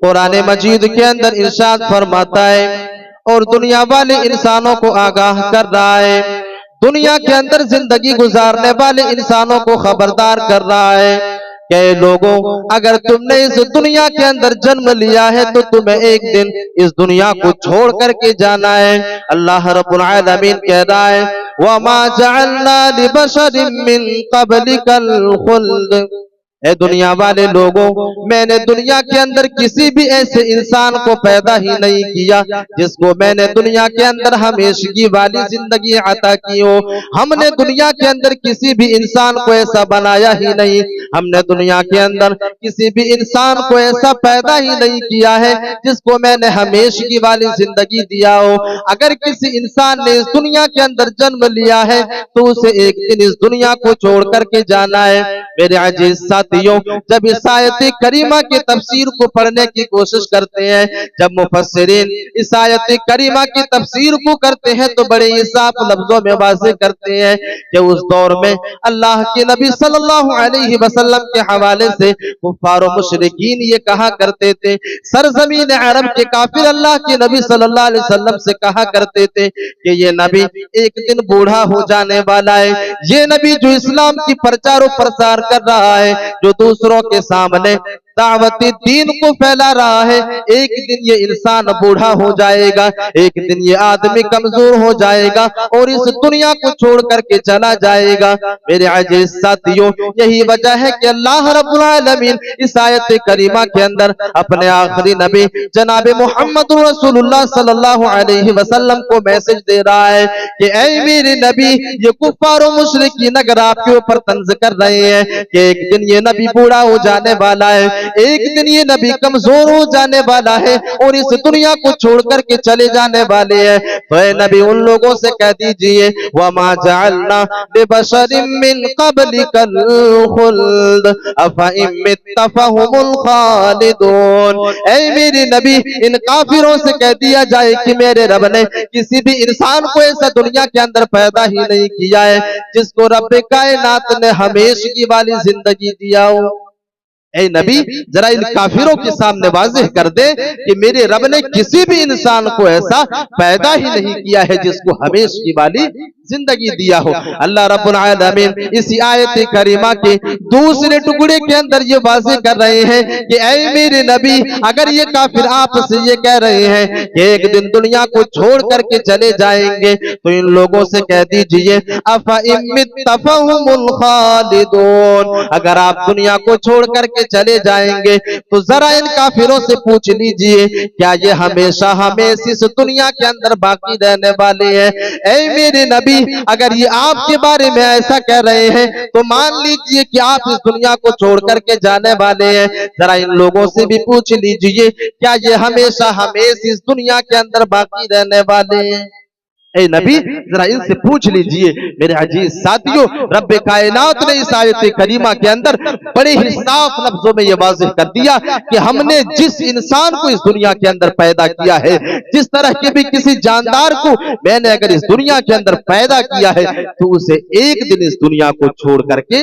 قرآن مجید کے اندر ارشاد فرماتا ہے اور دنیا والے انسانوں کو آگاہ کر رہا ہے، دنیا کے اندر زندگی گزارنے والے انسانوں کو خبردار کر رہا ہے کہ لوگوں اگر تم نے اس دنیا کے اندر جنم لیا ہے تو تمہیں ایک دن اس دنیا کو چھوڑ کر کے جانا ہے۔ اللہ رب العالمین کہہ رہا ہے وَمَا جَعَلْنَا لِبَشَرٍ مِّن قَبْلِكَ الْخُلْدَ، اے دنیا والے لوگوں، میں نے دنیا کے اندر کسی بھی ایسے انسان کو پیدا ہی نہیں کیا جس کو میں نے دنیا کے اندر ہمیشگی والی زندگی عطا کی ہو۔ ہم نے دنیا کے اندر کسی بھی انسان کو ایسا بنایا ہی نہیں، ہم نے دنیا کے اندر کسی بھی انسان کو ایسا پیدا ہی نہیں کیا ہے جس کو میں نے ہمیشگی والی زندگی دیا ہو۔ اگر کسی انسان نے اس دنیا کے اندر جنم لیا ہے تو اسے ایک دن اس دنیا کو چھوڑ کر کے جانا ہے۔ میرے عزیز ساتھیوں، جب اس آیت کریمہ کی تفسیر کو پڑھنے کی کوشش کرتے ہیں، جب مفسرین اس آیت کریمہ کی تفسیر کو کرتے ہیں تو بڑے ہی صاف لفظوں میں واضح کرتے ہیں کہ اس دور میں اللہ کے نبی صلی اللہ علیہ وسلم کے حوالے سے کفار و مشرکین یہ کہا کرتے تھے، سرزمین عرب کے کافر اللہ کے نبی صلی اللہ علیہ وسلم سے کہا کرتے تھے کہ یہ نبی ایک دن بوڑھا ہو جانے والا ہے، یہ نبی جو اسلام کی پرچار و پرسار کر رہا ہے، جو دوسروں کے سامنے دعوت دین کو پھیلا رہا ہے، ایک دن یہ انسان بوڑھا ہو جائے گا، ایک دن یہ آدمی کمزور ہو جائے گا اور اس دنیا کو چھوڑ کر کے چلا جائے گا۔ میرے عزیز ساتھیوں، یہی وجہ ہے کہ اللہ رب العالمین اس آیت کریمہ کے اندر اپنے آخری نبی جناب محمد رسول اللہ صلی اللہ علیہ وسلم کو میسج دے رہا ہے کہ اے میرے نبی، یہ کفار و مشرکین اگر آپ کے اوپر طنز کر رہے ہیں کہ ایک دن یہ نبی بوڑھا ہو جانے والا ہے، ایک دن یہ نبی کمزور ہو جانے والا ہے اور اس دنیا کو چھوڑ کر کے چلے جانے والے ہیں، تو اے نبی ان لوگوں سے کہہ دیجئے وَمَا جَعَلْنَا لِبَشَرٍ مِّن قَبْلِكَ الْخُلْدَ أَفَإِن مِّتَّ فَهُمُ الْخَالِدُونَ۔ اے میرے نبی، ان کافروں سے کہہ دیا جائے کہ میرے رب نے کسی بھی انسان کو ایسا دنیا کے اندر پیدا ہی نہیں کیا ہے جس کو رب کائنات نے ہمیشگی والی زندگی دیا ہو۔ اے نبی، ذرا ان کافروں کے سامنے واضح کر دے کہ میرے رب نے کسی بھی انسان کو ایسا پیدا ہی نہیں کیا ہے جس کو ہمیشگی والی زندگی دیا ہو۔ اللہ رب العالمین اسی آیت کریمہ کے دوسرے ٹکڑے کے اندر یہ واضح کر رہے ہیں کہ اے میرے نبی، اگر یہ کافر آپ سے یہ کہہ رہے ہیں کہ ایک دن دنیا کو چھوڑ کر کے چلے جائیں گے تو ان لوگوں سے کہہ دیجئے أَفَإِن مِّتَّ فَهُمُ الْخَالِدُونَ، اگر آپ دنیا کو چھوڑ کر کے چلے جائیں گے تو ذرا ان کافروں سے پوچھ لیجئے کیا یہ ہمیشہ ہمیشہ اس دنیا کے اندر باقی رہنے والے ہیں؟ اے میرے نبی، اگر یہ آپ کے بارے میں ایسا کہہ رہے ہیں تو مان لیجئے کہ آپ اس دنیا کو چھوڑ کر کے جانے والے ہیں، ذرا ان لوگوں سے بھی پوچھ لیجئے کیا یہ ہمیشہ ہمیشہ اس دنیا کے اندر باقی رہنے والے ہیں؟ اے نبی، ذرا ان سے پوچھ لیجئے۔ میرے عزیز ساتھیوں، رب کائنات نے اس آیت کریمہ کے اندر بڑے ہی صاف لفظوں میں یہ واضح کر دیا کہ ہم نے جس انسان کو اس دنیا کے اندر پیدا کیا ہے، جس طرح کے بھی کسی جاندار کو میں نے اگر اس دنیا کے اندر پیدا کیا ہے تو اسے ایک دن اس دنیا کو چھوڑ کر کے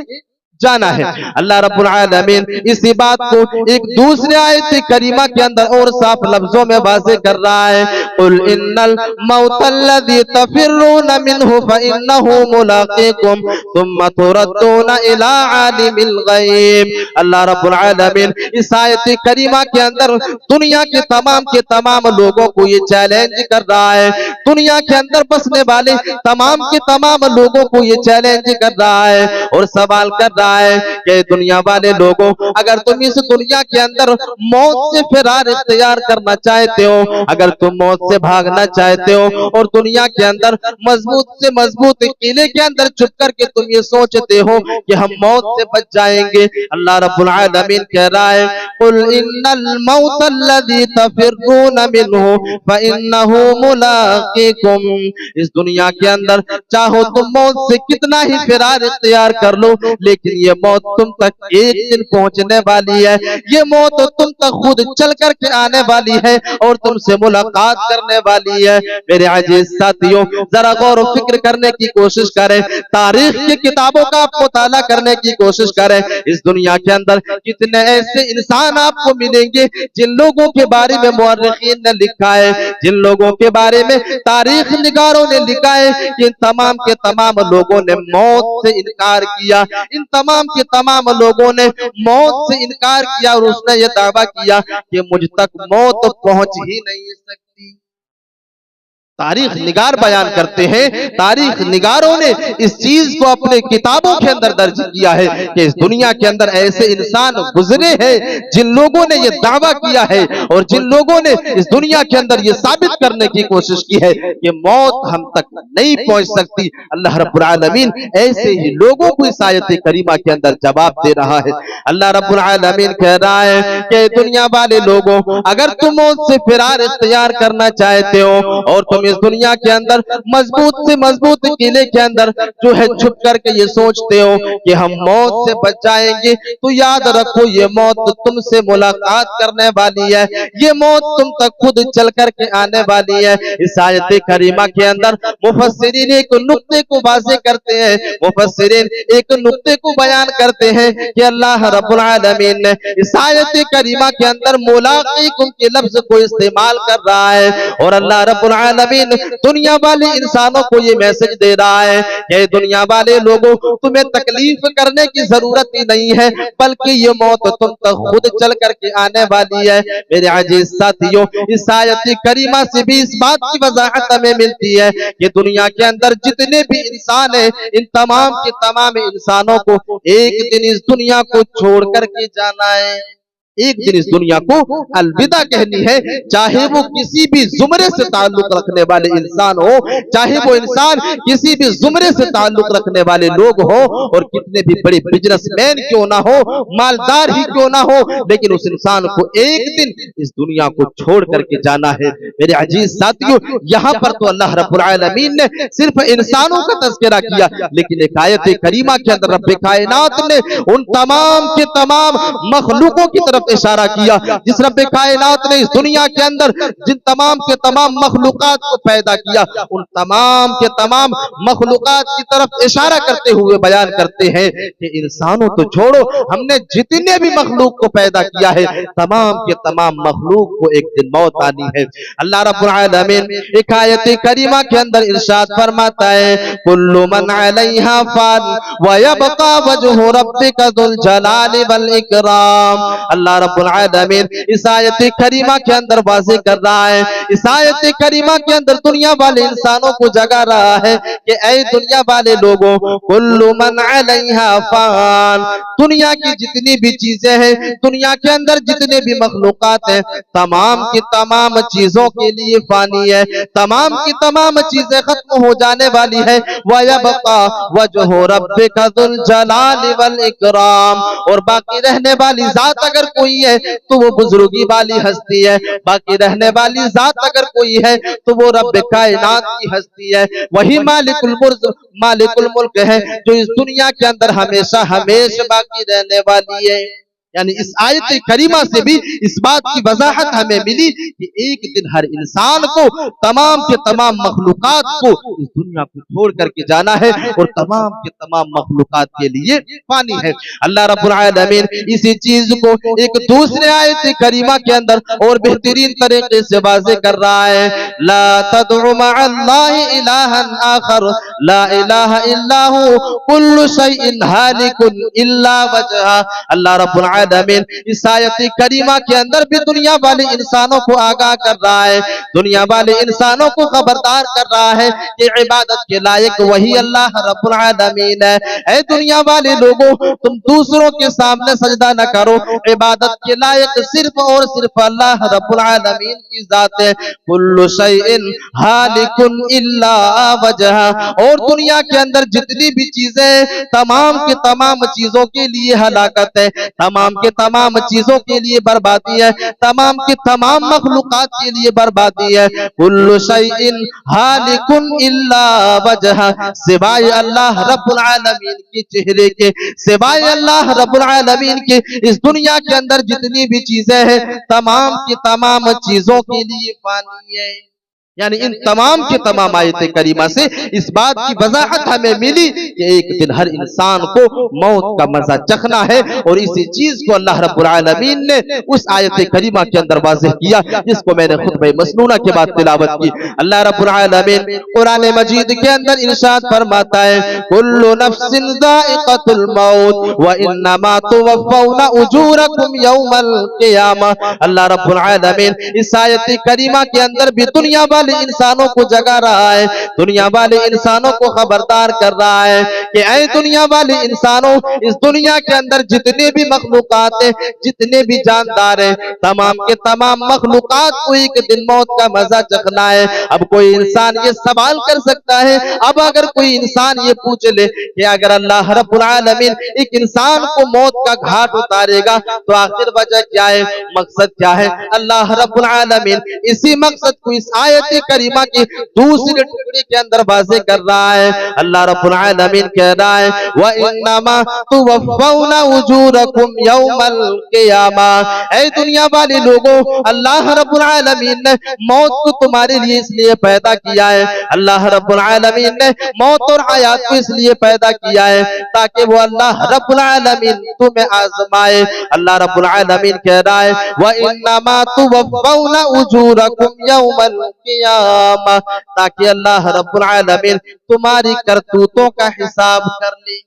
جانا ہے۔ اللہ رب العالمین اسی بات کو ایک دوسرے آیت کریمہ کے اندر اور صاف لفظوں میں واضح کر رہا ہے قُلْ إِنَّ الْمَوْتَ الَّذِي تَفِرُّونَ مِنْهُ فَإِنَّهُ مُلَاقِيكُمْ ثُمَّ تُرَدُّونَ إِلَىٰ عَالِمِ الْغَيْبِ۔ اللہ رب العالمین اس آیت کریمہ کے اندر دنیا کے تمام لوگوں کو یہ چیلنج کر رہا ہے، دنیا کے اندر بسنے والے تمام لوگوں کو یہ چیلنج کر رہا ہے اور سوال کر رہا ہے کہ دنیا والے لوگوں، اگر تم اس دنیا کے اندر موت سے فرار اختیار کرنا چاہتے ہو، اگر تم موت سے بھاگنا چاہتے ہو اور دنیا کے اندر مضبوط سے مضبوط قلعے کے اندر چھپ کر کے تم یہ سوچتے ہو کہ ہم موت سے بچ جائیں گے، اللہ رب العالمین کہہ رہا ہے قُلْ إِنَّ الْمَوْتَ الَّذِي تَفِرُّونَ مِنْهُ فَإِنَّهُ مُلَاقِيكُمْ۔ اس دنیا کے اندر چاہو تم موت سے کتنا ہی فرار اختیار کر لو، لیکن لیکن یہ موت تم تک ایک دن پہنچنے والی ہے، یہ موت تم تک خود چل کر کے آنے والی ہے اور تم سے ملاقات کرنے والی ہے۔ میرے عزیز ساتھیوں، ذرا غور و فکر کرنے کی کوشش کریں، تاریخ کی کتابوں کا آپ مطالعہ کرنے کی کوشش کریں۔ اس دنیا کے اندر کتنے ایسے انسان آپ کو ملیں گے جن لوگوں کے بارے میں مورخین نے لکھا ہے، جن لوگوں کے بارے میں تاریخ نگاروں نے لکھا ہے کہ ان تمام کے تمام لوگوں نے موت سے انکار کیا، ان تمام کے تمام لوگوں نے موت سے انکار کیا اور اس نے یہ دعویٰ کیا کہ مجھ تک موت پہنچ ہی نہیں سکتی۔ تاریخ نگار بیان کرتے ہیں، تاریخ نگاروں نے اس چیز کو اپنے کتابوں کے اندر درج کیا ہے کہ اس دنیا کے اندر ایسے انسان گزرے ہیں جن لوگوں نے یہ دعویٰ کیا ہے اور جن لوگوں نے اس دنیا کے اندر یہ ثابت کرنے کی کوشش کی ہے کہ موت ہم تک نہیں پہنچ سکتی۔ اللہ رب العالمین ایسے ہی لوگوں کو اس آیت کریمہ کے اندر جواب دے رہا ہے۔ اللہ رب العالمین کہہ رہا ہے کہ دنیا والے لوگوں، اگر تم موت سے فرار اختیار کرنا چاہتے ہو اور تم اس دنیا کے اندر مضبوط سے مضبوط قلعے کے اندر جو ہے چھپ کر کے یہ سوچتے ہو کہ ہم موت سے بچ جائیں گے، تو یاد رکھو یہ موت تم سے ملاقات کرنے والی ہے، یہ موت تم تک خود چل کر کے آنے والی ہے۔ اس آیت کریمہ کے اندر مفسرین ایک نقطے کو واضح کرتے ہیں، مفسرین ایک نقطے کو بیان کرتے ہیں کہ اللہ رب العالمین نے اس آیت کریمہ کے اندر ملاقیکم کے لفظ کو استعمال کر رہا ہے اور اللہ رب العالمین دنیا والے انسانوں کو یہ میسج دے رہا ہے کہ دنیا والے لوگوں تمہیں تکلیف کرنے کی ضرورت ہی نہیں ہے، بلکہ یہ موت تم تک خود چل کر کے آنے والی ہے۔ میرے عزیز ساتھیوں، اس آیت کریمہ سے بھی اس بات کی وضاحت ہمیں ملتی ہے کہ دنیا کے اندر جتنے بھی انسان ہیں، ان تمام کے تمام انسانوں کو ایک دن اس دنیا کو چھوڑ کر کے جانا ہے، ایک دن اس دنیا کو الوداع کہنی ہے، چاہے وہ کسی بھی زمرے سے تعلق رکھنے والے انسان ہو، چاہے وہ انسان کسی بھی زمرے سے تعلق رکھنے والے لوگ ہو اور کتنے بھی بڑے بزنس مین کیوں نہ ہو، مالدار ہی کیوں نہ ہو، لیکن اس انسان کو ایک دن اس دنیا کو چھوڑ کر کے جانا ہے۔ میرے عزیز ساتھیوں، یہاں پر تو اللہ رب العالمین نے صرف انسانوں کا تذکرہ کیا، لیکن ایک آیت کریمہ کے اندر رب کائنات نے ان تمام کے تمام مخلوقوں کی طرف اشارہ کیا، جس رب کائنات نے اس دنیا کے اندر جن تمام کے تمام مخلوقات کو پیدا کیا، ان تمام کے تمام مخلوقات کی طرف اشارہ کرتے ہوئے بیان کرتے ہیں کہ انسانوں تو چھوڑو، ہم نے جتنے بھی مخلوق کو پیدا کیا ہے، تمام کے تمام مخلوق کو ایک دن موت آنی ہے۔ اللہ رب العالمین ایک آیت کریمہ کے اندر ارشاد فرماتا ہے کل من علیہا فان ویبقى وجہ ربک ذو الجلال والاکرام۔ اللہ رب العالمین اس آیت کریمہ کے اندر واضح کر رہا ہے، اس آیت کریمہ کے اندر دنیا والے انسانوں کو جگا رہا ہے کہ اے دنیا والے لوگوں، کل من علیہا فان، دنیا کی جتنی بھی چیزیں ہیں، دنیا کے اندر جتنے بھی مخلوقات ہیں، تمام کی تمام چیزوں کے لیے فانی ہے، تمام کی تمام چیزیں ختم ہو جانے والی ہے۔ وَيَبْقَى وَجْهُ رَبِّكَ ذُو الْجَلَالِ وَالْإِكْرَامِ، اور باقی رہنے والی ذات اگر کوئی ہے تو وہ بزرگی والی ہستی ہے، باقی رہنے والی ذات اگر کوئی ہے تو وہ رب کائنات کی ہستی ہے، وہی مالک الملک ہے جو اس دنیا کے اندر ہمیشہ ہمیشہ باقی رہنے والی ہے۔ یعنی اس آیت کریمہ سے بھی اس بات کی وضاحت ہمیں ملی کہ ایک دن ہر انسان کو تمام کے تمام مخلوقات کو اس دنیا کو چھوڑ کر کے جانا ہے اور تمام کے تمام مخلوقات کے لیے فانی ہے۔ اللہ رب العالمین اسی چیز کو ایک دوسرے آیت کریمہ کے اندر اور بہترین طریقے سے واضح کر رہا ہے، لا تدع مع اللہ الہا آخر لا الہ الا ہو کل شیء ہالک الا وجہہ۔ اللہ رب العالمین اس آیت کریمہ کے اندر بھی دنیا والے انسانوں کو آگاہ کر رہا ہے، دنیا والے انسانوں کو خبردار کر رہا ہے کہ عبادت کے لائق وہی اللہ رب العالمین ہے۔ اے دنیا والے لوگوں، تم دوسروں کے سامنے سجدہ نہ کرو، عبادت کے لائق صرف اور صرف اللہ رب العالمین کی ذات ہے۔ کل شیء ہالک الا وجہہ، اور دنیا کے اندر جتنی بھی چیزیں تمام کے تمام چیزوں کے لیے ہلاکت ہے، تمام तमाम के तमाम चीजों के लिए बर्बादी है, तमाम के तमाम मखलूकात के लिए बर्बादी है। कुल्लु शैइन हालिकुन इल्ला वजह, सिवाय अल्लाह रब्बुल आलमीन के चेहरे के, सिवाय अल्लाह रब्बुल आलमीन के इस दुनिया के अंदर जितनी भी चीजें हैं तमाम की तमाम चीजों के लिए फानी है। यानी इन तमाम के तमाम आयत करीमा से इस बात की वजाहत हमें मिली कि एक दिन हर इंसान को मौत का मजा चखना है, और इसी चीज को अल्लाह रब्बुल आलमीन ने उस आयत करीमा के अंदर वाज़ेह किया, जिसको मैंने खुतबे मसनूना के बाद तिलावत की। अल्लाह रब्बुल आलमीन कुरान मजीद के अंदर इरशाद फरमाता है, कुल्लु नफ्सिन ज़ाइक़तुल मौत व इन्नमा तुवफ़्फ़ौना उजूरकुम यौमल क़ियामह। अल्लाह रब्बुल आलमीन इस आयत करीमा के अंदर भी दुनिया इंसानों को जगा रहा है, दुनिया वाले इंसानों को खबरदार कर रहा है कि ऐ दुनिया वाले इंसानों, इस दुनिया के अंदर जितने भी मखलूकात हैं, जितने भी जानदार हैं, तमाम के तमाम मखलूकात को एक दिन मौत का मजा चखना है। अब कोई इंसान ये सवाल कर सकता है, अब अगर कोई इंसान ये पूछ ले कि अगर अल्लाह रब्बुल आलमीन एक इंसान को मौत का घाट उतारेगा तो आखिर वजह क्या है, मकसद क्या है? अल्लाह रब्बुल आलमीन इसी मकसद को इस आयत करीमा की दूसरे टुकड़े के अंदर वाज़ेह कर रहा है। अल्लाह रब्बुल आलमीन कह रहा है, व इन्नमा तुवफ़्फ़ौना उजूरकुम यौमल क़ियामह। ऐ दुनिया वाले लोगों, अल्लाह रब्बुल आलमीन ने मौत को तुम्हारे लिए इसलिए पैदा किया है, अल्लाह रब्बुल आलमीन ने मौत और हयात को इसलिए पैदा किया है ताकि वो अल्लाह रब्बुल आलमीन तुम्हें आज़माए। अल्लाह रब्बुल आलमीन कह रहा है, व इन्नमा तुवफ़्फ़ौना उजूरकुम यौमल क़ियामह, ताकि अल्लाह रब्बुल आलमीन तुम्हारी करतूतों का हिसाब कर ले।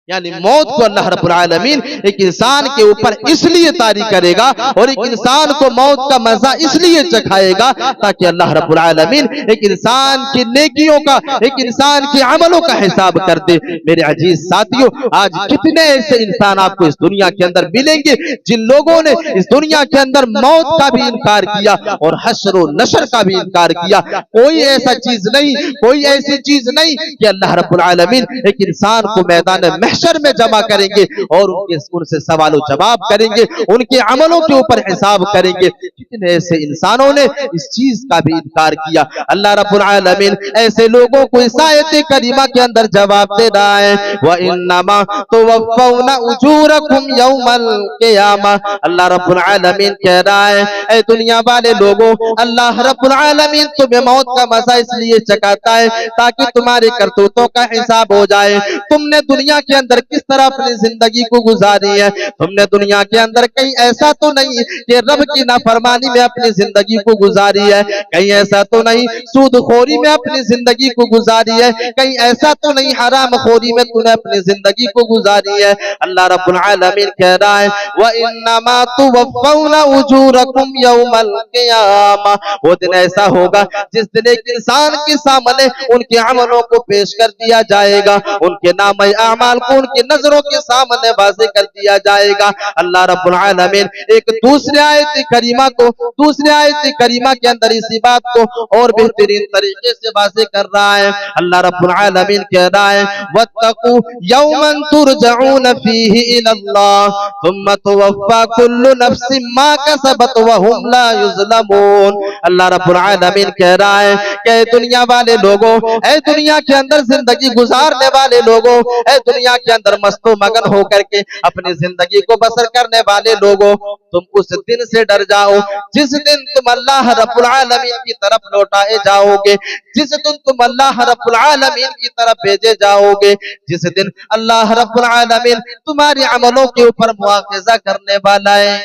यानी मौत को अल्लाह रब्बुल आलमीन एक इंसान के ऊपर इसलिए तारी करेगा और एक इंसान को मौत का मजा इसलिए चखाएगा ताकि अल्लाह रब्बुल आलमीन एक इंसान की नेकियों का, एक इंसान के अमलों का हिसाब कर दे। मेरे अजीज साथियों, आज कितने ऐसे इंसान आपको इस दुनिया के अंदर मिलेंगे जिन लोगों ने इस दुनिया के अंदर मौत का भी इनकार किया और हश्र व नशर का भी इनकार किया। कोई ऐसा चीज नहीं, कोई ऐसी चीज नहीं कि अल्लाह रब्बुल आलमीन एक इंसान को मैदान महशर में जमा करेंगे और उनसे सवालों जवाब करेंगे, उनके अमलों के ऊपर हिसाब करेंगे। कितने ऐसे इंसानों ने इस चीज का भी इनकार किया। अल्लाह रब्बुल आलमीन ऐसे लोगों को इस आयत करीमा के अंदर जवाब दे रहा है, व इन्नमा तुवफ़्फ़ौना उजूरकुम यौमल क़ियामह। अल्लाह रब्बुल आलमीन कह रहा है, ऐ दुनिया वाले लोगों, अल्लाह रब्बुल आलमीन तुम्हें मौत का मजा इसलिए चखाता है ताकि तुम्हारे करतूतों का हिसाब हो जाए। तुमने दुनिया के अंदर किस तरह अपनी जिंदगी को गुजारी है? तुमने दुनिया के अंदर कहीं ऐसा तो नहीं कि रब की नाफरमानी में अपनी जिंदगी को गुजारी है, कहीं ऐसा तो नहीं सूदखोरी में अपनी जिंदगी को गुजारी है, कहीं ऐसा तो नहीं हराम खोरी में तूने अपनी जिंदगी को गुजारी है। अल्लाह रब्बुल आलमीन कह रहा है, व इन्नमा तुवफ़्फ़ौना उजूरकुम यौमल क़ियामह। वो दिन ऐसा होगा जिस दिन एक इंसान के सामने उनके अमलों को पेश कर दिया जाएगा, उनके नाम अमाल को उनकी नजरों के सामने वाज़ेह कर दिया जाएगा। अल्लाह रब्बुल आलमीन एक दूसरे आयत करीमा को, दूसरे आयत करीमा के अंदर इसी बात को और बेहतरीन तरीके से वाज़ेह कर रहा है। अल्लाह रब्बुल आलमीन कह रहा है, वत्तकू यौमन तुरजऊन फीही इलल्लाह सुम्मा तुवफ़्फ़ा कुल्लु नफ्सिन मा कसबत व हुम ला युज़लमून। अल्लाह रब्बुल आलमीन कह रहा है कि दुनिया वाले लोगों, ऐ दुनिया के अंदर जिंदगी गुजारने वाले लोगों, ऐ दुनिया के अंदर मस्तो मगन होकर के अपनी जिंदगी को बसर करने वाले लोगों, तुम उस दिन से डर जाओ जिस दिन तुम अल्लाह रब्बुल आलमीन की तरफ लौटाए जाओगे, जिस दिन तुम अल्लाह रब्बुल आलमीन की तरफ भेजे जाओगे, जिस दिन अल्लाह रब्बुल आलमीन तुम्हारे अमलों के ऊपर मुआखज़ा करने वाला है।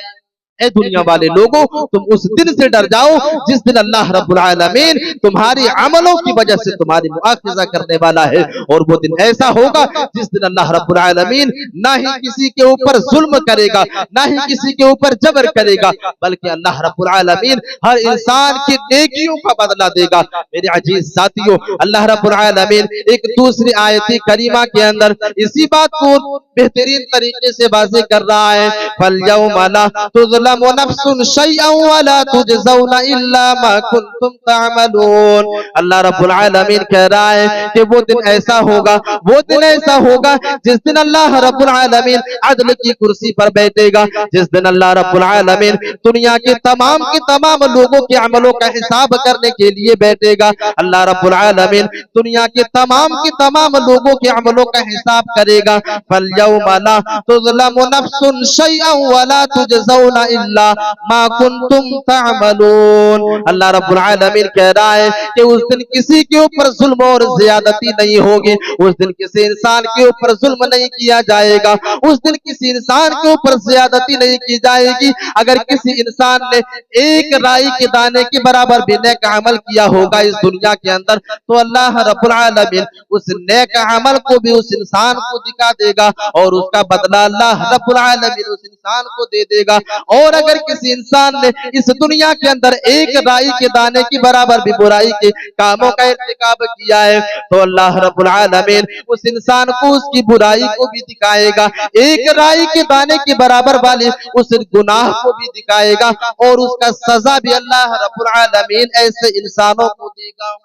ऐ दुनिया वाले लोगों, तुम उस दिन से डर जाओ जिस दिन अल्लाह रब्बुल आलमीन तुम्हारी अमलों की वजह से तुम्हारी मुआखज़ा करने वाला है। और वो दिन ऐसा होगा जिस दिन अल्लाह रब्बुल आलमीन ना ही किसी के ऊपर जुल्म करेगा, ना ही किसी के ऊपर जबर करेगा, बल्कि अल्लाह रब्बुल आलमीन हर इंसान की नेकियों का बदला देगा। मेरे अजीज साथियों, अल्लाह रब्बुल आलमीन एक दूसरी आयत करीमा के अंदर इसी बात को बेहतरीन तरीके से वाज़ेह कर रहा है, फल यौमा ला तुज़लम तुज़लमु नफ्सुन शैअन वला तुजज़ौना इल्ला मा कुंतुम तअमलून। अल्लाह रब्बुल आलमीन कह रहा है कि वो दिन ऐसा होगा, वो दिन ऐसा होगा जिस दिन अल्लाह रब्बुल आलमीन अदल की कुर्सी पर बैठेगा, जिस दिन अल्लाह रब्बुल आलमीन दुनिया के तमाम लोगों के अमलों का हिसाब करने के लिए बैठेगा। अल्लाह रब्बुल आलमीन दुनिया के तमाम लोगों के अमलों का हिसाब करेगा। फल्यौमा ला तुज़लमु नफ्सुन शैअन वला तुजज़ौना इल्ला मा कुंतुम तअमलून। अल्लाह रब्बुल आलमीन कह रहा है कि उस दिन किसी के ऊपर जुल्म और ज्यादती नहीं होगी, उस दिन किसी इंसान के ऊपर जुल्म नहीं किया जाएगा, उस दिन किसी इंसान के ऊपर ज्यादती नहीं की जाएगी। अगर किसी इंसान ने एक राई के दाने के बराबर भी नेक अमल किया होगा इस दुनिया के अंदर, तो अल्लाह रब्बुल आलमीन उस नेक अमल को भी उस इंसान को दिखा देगा और उसका बदला अल्लाह रब्बुल आलमीन उस इंसान को दे देगा। और अगर किसी इंसान ने इस दुनिया के अंदर एक राई के दाने के बराबर भी बुराई के कामों का इर्तिकाब किया है, तो अल्लाह रब्बुल आलमीन उस इंसान को उसकी बुराई को भी दिखाएगा, एक राई के दाने के बराबर वाले उस गुनाह को भी दिखाएगा और उसका सजा भी अल्लाह रब्बुल आलमीन ऐसे इंसानों को देगा।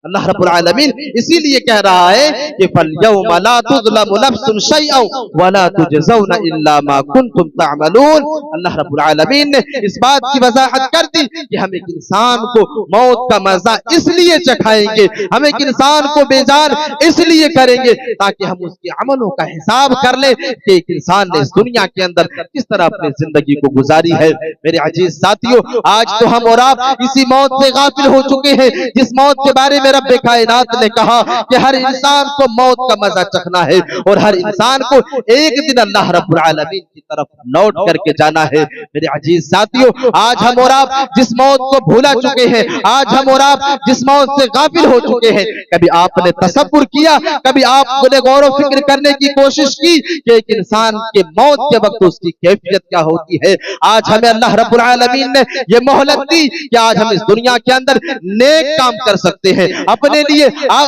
अल्लाह रब्बुल आलमीन इसीलिए कह रहा है कि फल्यौमा ला तुज़लमु नफ्सुन शैअन वला तुजज़ौना इल्ला मा कुंतुम तअमलून। अल्लाह रब्बुल आलमीन ने इस बात की वजाहत कर दी कि हम एक इंसान को मौत का मजा इसलिए चखाएंगे, हम एक इंसान को बेजान इसलिए करेंगे ताकि हम उसके अमलों का हिसाब कर ले कि एक इंसान ने इस दुनिया के अंदर किस तरह अपनी जिंदगी को गुजारी है। मेरे अजीज साथियों, आज तो हम और आप इसी मौत से गाफिल हो चुके हैं जिस मौत के बारे में रब्बे कायनात ने कहा कि हर इंसान को मौत का मजा चखना है और हर इंसान को एक दिन अल्लाह रब्बुल आलमीन की तरफ लौट करके जाना है। मेरे अजीज साथियों, आज हम और आप जिस मौत को भूला चुके हैं, आज हम और आप जिस मौत से गाफिल हो चुके हैं, कभी आपने तसव्वुर किया, कभी आपने गौर व फिक्र करने की कोशिश की कि एक इंसान के मौत के वक्त उसकी कैफियत क्या होती है। आज हमें अल्लाह रब्बुल आलमीन ने यह मोहलत दी कि आज हम इस दुनिया के अंदर नेक काम कर सकते हैं, अपने लिए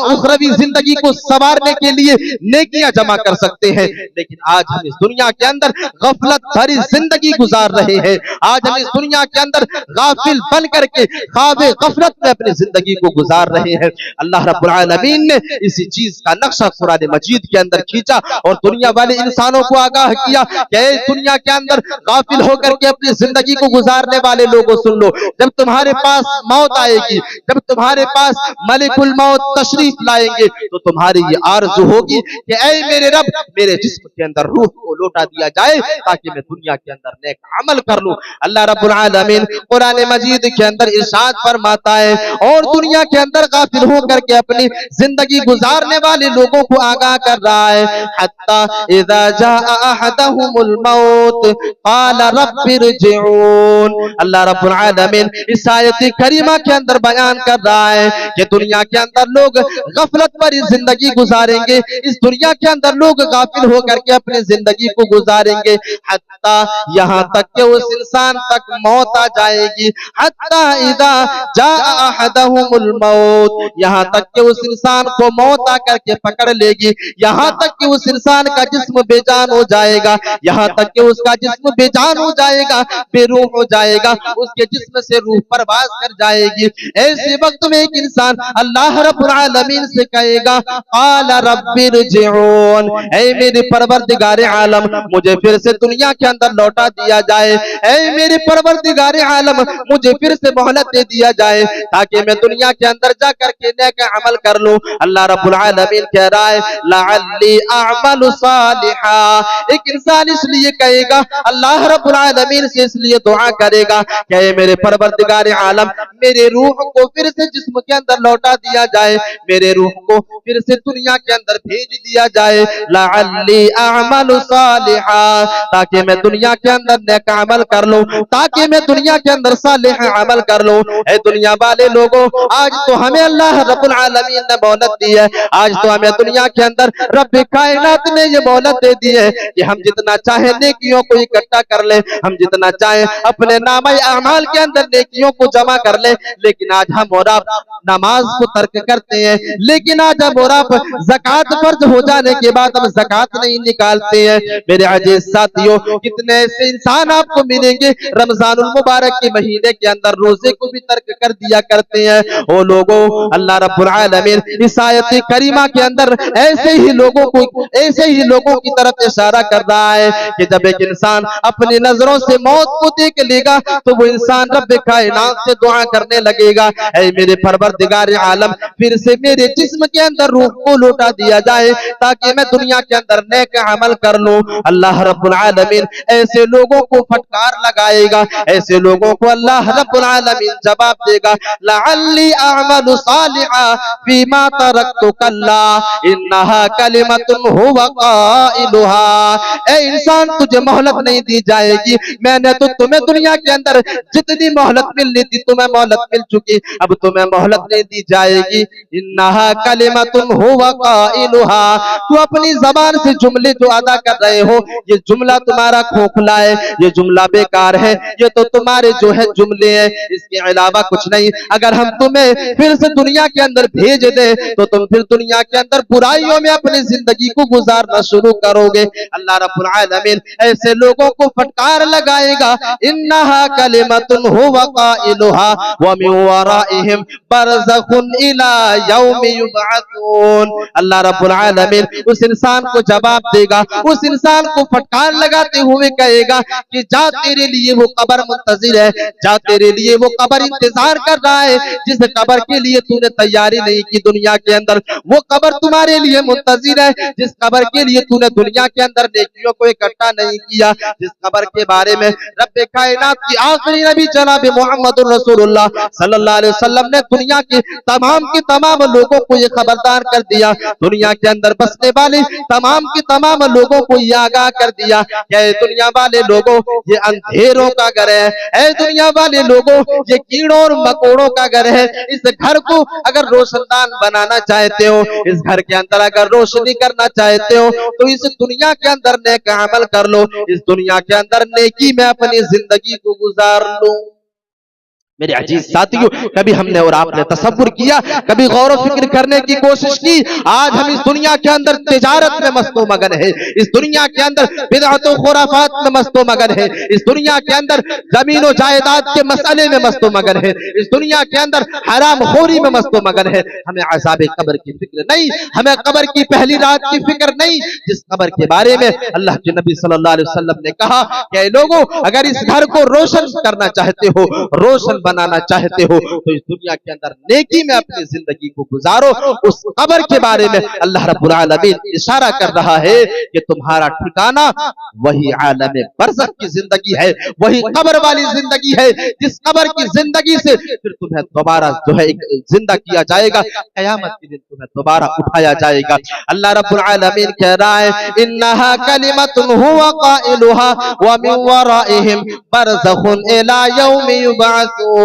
उखरवी जिंदगी को संवारने के लिए नेकियां जमा कर सकते हैं। लेकिन आज हम इस दुनिया के अंदर गफलत भरी जिंदगी गुजार रहे हैं, आज हम इस दुनिया के अंदर गाफिल बन करके ख्वाबे गफलत में अपनी जिंदगी को गुजार रहे हैं। अल्लाह रब्बुल आलमीन ने इसी चीज का नक्शा कुरान मजीद के अंदर खींचा और दुनिया वाले इंसानों को आगाह किया कि दुनिया के अंदर गाफिल होकर के अपनी जिंदगी को गुजारने वाले लोगों, सुन लो, जब तुम्हारे पास मौत आएगी, जब तुम्हारे पास मलिकुल मौत तशरीफ लाएंगे, तो तुम्हारी ये आरज़ू होगी कि ऐ मेरे रब, मेरे जिस्म के अंदर रूह को लौटा दिया जाए ताकि मैं दुनिया के अंदर नेक अमल कर लूं। अल्लाह रब्बुल आलमीन कुरान मजीद के अंदर इरशाद फरमाता है और दुनिया के अंदर गाफिल होकर के अपनी जिंदगी गुजारने वाले लोगों को आगाह कर रहा है, हत्ता इज़ा जाअ अहदहुमुल मौत क़ाल रब्बिरजिऊन। अल्लाह रब्बुल आलमीन इस आयत करीमा के अंदर बयान कर रहा है कि दुनिया के अंदर लोग गफलत भरी जिंदगी गुजारेंगे, इस दुनिया के अंदर लोग गाफिल होकर के अपनी जिंदगी को गुजारेंगे, हत्ता यहाँ तक कि उस इंसान तक मौत आ जाएगी, हत्ता इज़ा जाअ अहदहुमुल मौत, यहाँ तक कि उस इंसान को मौत आकर के पकड़ लेगी, यहाँ तक कि उस इंसान का जिस्म बेजान हो जाएगा, यहाँ तक कि उसका जिस्म बेजान हो जाएगा, बेरूह हो जाएगा, उसके जिस्म से रूह परवाज कर जाएगी। ऐसे वक्त में एक इंसान अल्लाह रब्बुल आलमीन से कहेगा, क़ाल रब्बिरजिऊन, ऐ मेरे परवरदिगार आलम, मुझे फिर से दुनिया के अंदर लौटा दिया जाए, ऐ मेरे परवरदिगार आलम, मुझे फिर से मोहलत दे दिया जाए ताकि मैं दुनिया के अंदर जा करके नेक अमल कर लूं। अल्लाह रब्बुल आलमीन कह रहा है, लअल्ली अअमलु सालिहा, एक इंसान इसलिए कहेगा, अल्लाह रब्बुल आलमीन से इसलिए दुआ करेगा कि ऐ मेरे परवरदिगार आलम, मेरे रूह को फिर से जिस्म के अंदर लौटा दिया जाए, मेरे रूह को फिर से दुनिया के अंदर भेज दिया जाए, लअल्ली अअमलु सालिहा, ताकि मैं दुनिया के अंदर नेक अमल कर लूं, ताकि मैं दुनिया के अंदर सालिह अमल कर लूं। ऐ दुनिया वाले लोगों, आज तो हमें अल्लाह रब्बुल आलमीन ने मोहलत दी है, आज तो हमें दुनिया के अंदर रब्बे कायनात ने ये मोहलत दे दी है कि हम जितना चाहे नेकियों को इकट्ठा कर ले, हम जितना चाहे अपने नामे अमाल के अंदर नेकियों को जमा कर ले, लेकिन आज हम और आप नमाज को तर्क करते हैं, लेकिन आज अब और आप ज़कात फर्ज हो जाने के बाद हम ज़कात नहीं निकालते हैं। मेरे अजीज साथियों, कितने ऐसे इंसान आपको मिलेंगे रमजानुल मुबारक के महीने के अंदर रोजे को भी तर्क कर दिया करते हैं। ओ लोगों, अल्लाह रब्बुल आलमीन इस आयत करीमा के अंदर ऐसे ही लोगों की तरफ इशारा कर रहा है कि जब एक इंसान अपनी नजरों से मौत को देख लेगा तो वो इंसान रब्बे कायनात से दुआ करने लगेगा, ऐ मेरे परवरदिगार आलम, फिर से मेरे जिस्म के अंदर रूह को लौटा दिया जाए ताकि मैं दुनिया के अंदर नेक अमल कर लूं। अल्लाह रब्बुल आलमीन ऐसे लोगों को फटकार लगाएगा, ऐसे लोगों को अल्लाह रब्बुल आलमीन जवाब देगा, लअल्ली अअमलु सालिहा फीमा तरक्तु कल्ला इन्नहा कलिमतुन हुवा काइलुहा। ए इंसान, तुझे मोहलत नहीं दी जाएगी, मैंने तो तुम्हें दुनिया के अंदर जितनी मोहलत मिलनी थी तुम्हें मोहलत मिल चुकी, अब तुम्हें मोहलत नहीं दी जाएगी। इन्नहा कलिमतुन हुवा काइलुहा, तू अपनी जबान से जुमले जो अदा कर रहे हो ये जुमला तुम्हारा खोखला है, ये जुमला बेकार है, ये तो तुम्हारे जो है जुमले हैं, इसके अलावा कुछ नहीं। अगर हम तुम्हें फिर से दुनिया के अंदर भेज दे तो तुम फिर दुनिया के अंदर बुराइयों में अपनी जिंदगी को गुजारना शुरू करोगे। अल्लाह रब्बुल आलमीन ऐसे लोगों को फटकार लगाएगा, इन्नहा कलिमतुन हुवा काइलुहा व मिन वराइहिम बरज़खुन इला यौमि युबअसून। अल्लाह रब्बुल आलमीन उस इंसान को जवाब देगा, उस इंसान को फटकार लगाते हुए कहेगा कि जा तेरे लिए वो कब्र मुंतजिर है, जा तेरे लिए वो कब्र इंतजार कर रहा है, जिस कब्र के लिए तूने तैयारी नहीं की दुनिया के अंदर, वो कब्र तुम्हारे लिए मुंतजिर है, जिस कब्र के लिए तूने दुनिया के अंदर नेकियों को इकट्ठा नहीं किया, जिस कब्र के बारे में रब्बे कायनात की आखिरी नबी जनाब मुहम्मदुर रसूलुल्लाह सल्लल्लाहु अलैहि वसल्लम ने दुनिया के तमाम लोगों को ये खबरदार कर दिया, दुनिया के अंदर बसने वाले तमाम लोगों को ये आगाह कर दिया कि दुनिया वाले लोगों ये अंधेरों का घर है, ऐ दुनिया वाले लोगों ये कीड़ों और मकोड़ों का घर है। इस घर को अगर रोशनदान बनाना चाहते हो, इस घर के अंदर अगर रोशनी करना चाहते हो तो इस दुनिया के अंदर नेक अमल कर लो, इस दुनिया के अंदर नेकी में अपनी जिंदगी को गुजार लो। मेरे अजीज साथियों, कभी हमने और आपने तसव्वुर किया, कभी गौर फिक्र करने की कोशिश की, आज हम इस दुनिया के अंदर तिजारत में मस्तो मगन है, इस दुनिया के अंदर बिदअत और खुराफात में मस्तो मगन है, इस दुनिया के अंदर जमीन और जायदाद के मसले में मस्तो मगन है, इस दुनिया के अंदर हराम खोरी में मस्तो मगन है। हमें अज़ाब कब्र की फिक्र नहीं, हमें कब्र की पहली रात की फिक्र नहीं, जिस कब्र के बारे में अल्लाह के नबी सल्लल्लाहु अलैहि वसल्लम ने कहा कि लोगों, अगर इस घर को रोशन करना चाहते हो, रोशन बनाना चाहते हो तो इस दुनिया के अंदर नेकी में अपनी जिंदगी को गुजारो। उस कब्र के बारे में अल्लाह रब्बुल आलमीन इशारा कर रहा है कि तुम्हारा ठिकाना वही आलम बरज़ख की जिंदगी है, वही कब्र वाली जिंदगी है, जिस कब्र की जिंदगी से फिर तुम्हें दोबारा जो है जिंदा किया जाएगा, क़यामत के दिन तुम्हें दोबारा उठाया जाएगा। अल्लाह रब्बुल आलमीन कह रहा है, इन्नहा कलिमतुन हुवा काइलुहा व मिन वराइहिम बरज़खुन इला यौमि युबअसून।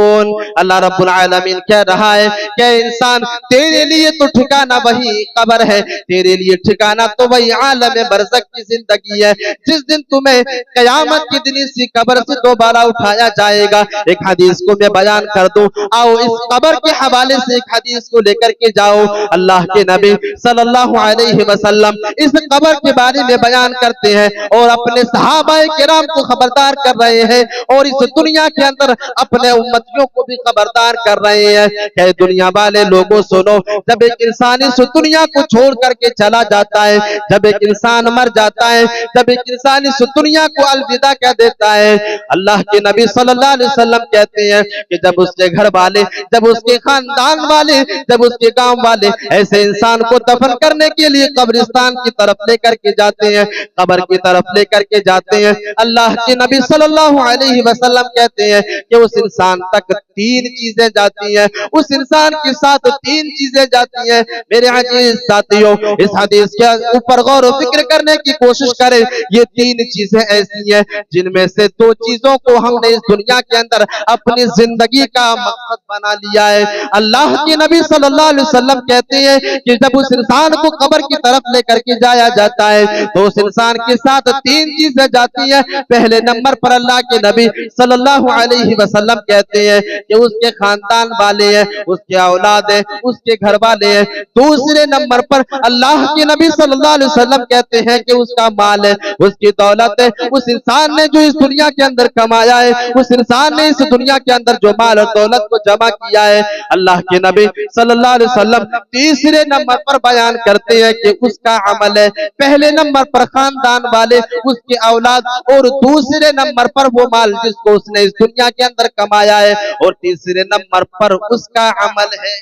अल्लाह रब्बुल आलमीन कह रहा है कि इंसान, तेरे लिए तो ठिकाना वही कब्र है, तेरे लिए ठिकाना तो वही आलम बरज़ख की जिंदगी है, जिस दिन तुम्हें क़यामत के दिन इसी कब्र से दोबारा उठाया जाएगा। एक हदीस को मैं बयान कर दूं, आओ इस कब्र के हवाले से एक हदीस को लेकर के जाओ। अल्लाह के नबी सल्लल्लाहु अलैहि वसल्लम इस कब्र के बारे में बयान करते हैं और अपने सहाबाए किराम को खबरदार कर रहे हैं और इस दुनिया के अंदर अपने उम्मतियों को भी खबरदार कर रहे हैं कि दुनिया वाले लोगों सुनो, जब एक इंसान इस दुनिया को छोड़ करके चला जाता है, जब एक इंसान मर जाता है, जब एक इंसान इस दुनिया को अलविदा कह देता है, अल्लाह के नबी सल्लल्लाहु अलैहि वसल्लम कहते हैं कि जब उसके घर वाले, जब उसके खानदान वाले, जब उसके गांव वाले ऐसे इंसान को दफन करने के लिए कब्रिस्तान की तरफ लेकर के जाते हैं, कब्र की तरफ लेकर के जाते हैं, अल्लाह के नबी सल्लल्लाहु अलैहि वसल्लम कहते हैं कि उस इंसान तक तीन चीजें जाती हैं, उस इंसान के साथ तीन चीजें जाती हैं। मेरे अजीज साथियों, इस हदीस के ऊपर गौर फिक्र करने की कोशिश करें। ये तीन चीजें ऐसी हैं जिनमें से दो चीजों को हमने इस दुनिया के अंदर अपनी जिंदगी का मकसद बना लिया है। अल्लाह के नबी सल्लल्लाहु अलैहि वसल्लम कहते हैं कि जब उस इंसान को कब्र की तरफ लेकर के जाया जाता है तो उस इंसान के साथ तीन चीजें जाती हैं। पहले नंबर पर अल्लाह के नबी सल्लल्लाहु अलैहि वसल्लम कहते کہتے ہیں کہ اس کے خاندان والے ہیں، اس کے اولاد ہیں، اس کے گھر والے ہیں۔ دوسرے نمبر پر اللہ کے نبی صلی اللہ علیہ وسلم کہتے ہیں کہ اس کا مال ہے، اس کی دولت ہے، اس انسان نے جو اس دنیا کے اندر کمایا ہے، اس انسان نے اس دنیا کے اندر جو مال اور دولت کو جمع کیا ہے۔ اللہ کے نبی صلی اللہ علیہ وسلم تیسرے نمبر پر بیان کرتے ہیں کہ اس کا عمل ہے۔ پہلے نمبر پر خاندان والے، اس کے اولاد، اور دوسرے نمبر پر وہ مال جس کو اس نے اس دنیا کے اندر کمایا ہے، اور تیسرے نمبر پر اس کا عمل ہے۔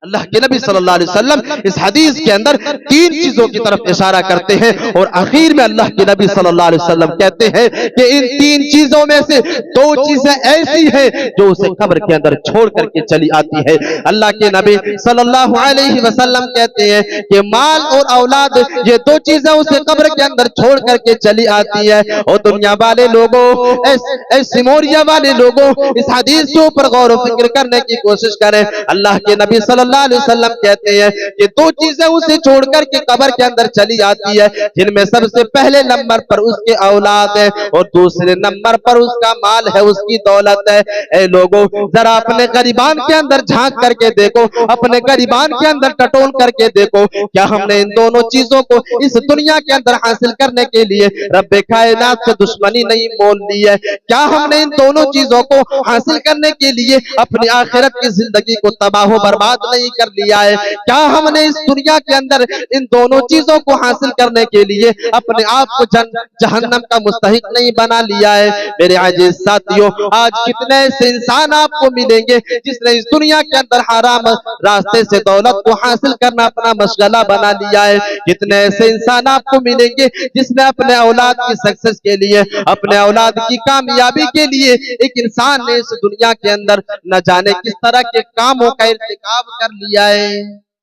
اللہ کے نبی صلی اللہ علیہ وسلم اس حدیث کے اندر تین چیزوں کی طرف اشارہ کرتے ہیں، اور آخر میں اللہ کے نبی صلی اللہ علیہ وسلم کہتے ہیں کہ ان تین چیزوں میں سے دو چیزیں ایسی ہیں جو اسے قبر کے اندر چھوڑ کر کے چلی آتی ہے۔ اللہ کے نبی صلی اللہ علیہ وسلم کہتے ہیں کہ مال اور اولاد، یہ دو چیزیں اسے قبر کے اندر چھوڑ کر کے چلی آتی ہے۔ اور دنیا والے لوگوں، ایسی موریا والے لوگوں، اس حدیث کے اوپر غور و فکر کرنے کی کوشش کریں۔ اللہ کے نبی صلی اللہ علیہ وسلم کہتے ہیں کہ دو چیزیں اسے چھوڑ کر کے قبر کے اندر چلی جاتی ہے، جن میں سب سے پہلے نمبر پر اس کے اولاد ہے، اور دوسرے نمبر پر اس کا مال ہے، اس کی دولت ہے۔ اے لوگوں، ذرا اپنے غریبان کے اندر جھانک کر کے دیکھو، اپنے غریبان کے اندر ٹٹول کر کے دیکھو، کیا ہم نے ان دونوں چیزوں کو اس دنیا کے اندر حاصل کرنے کے لیے رب کائنات سے دشمنی نہیں مول لی ہے؟ کیا ہم نے ان دونوں چیزوں کو حاصل کرنے کے لیے اپنی آخرت کی زندگی کو تباہ و برباد نہیں کر لیا ہے؟ کیا ہم نے اس دنیا کے اندر ان دونوں چیزوں کو حاصل کرنے کے لیے اپنے آپ کو جہنم کا مستحق نہیں بنا لیا ہے؟ میرے عزیز ساتھیوں، آج کتنے ایسے انسان آپ کو ملیں گے جس نے اس دنیا کے اندر حرام راستے سے دولت کو حاصل کرنا اپنا مشغلہ بنا لیا ہے؟ کتنے ایسے انسان آپ کو ملیں گے جس نے اپنے اولاد کی سکسس کے لیے، اپنے اولاد کی کامیابی کے لیے، ایک انسان نے اس دنیا کے اندر نہ جانے کس طرح کے کاموں کا ارتکاب کر لیا ہے۔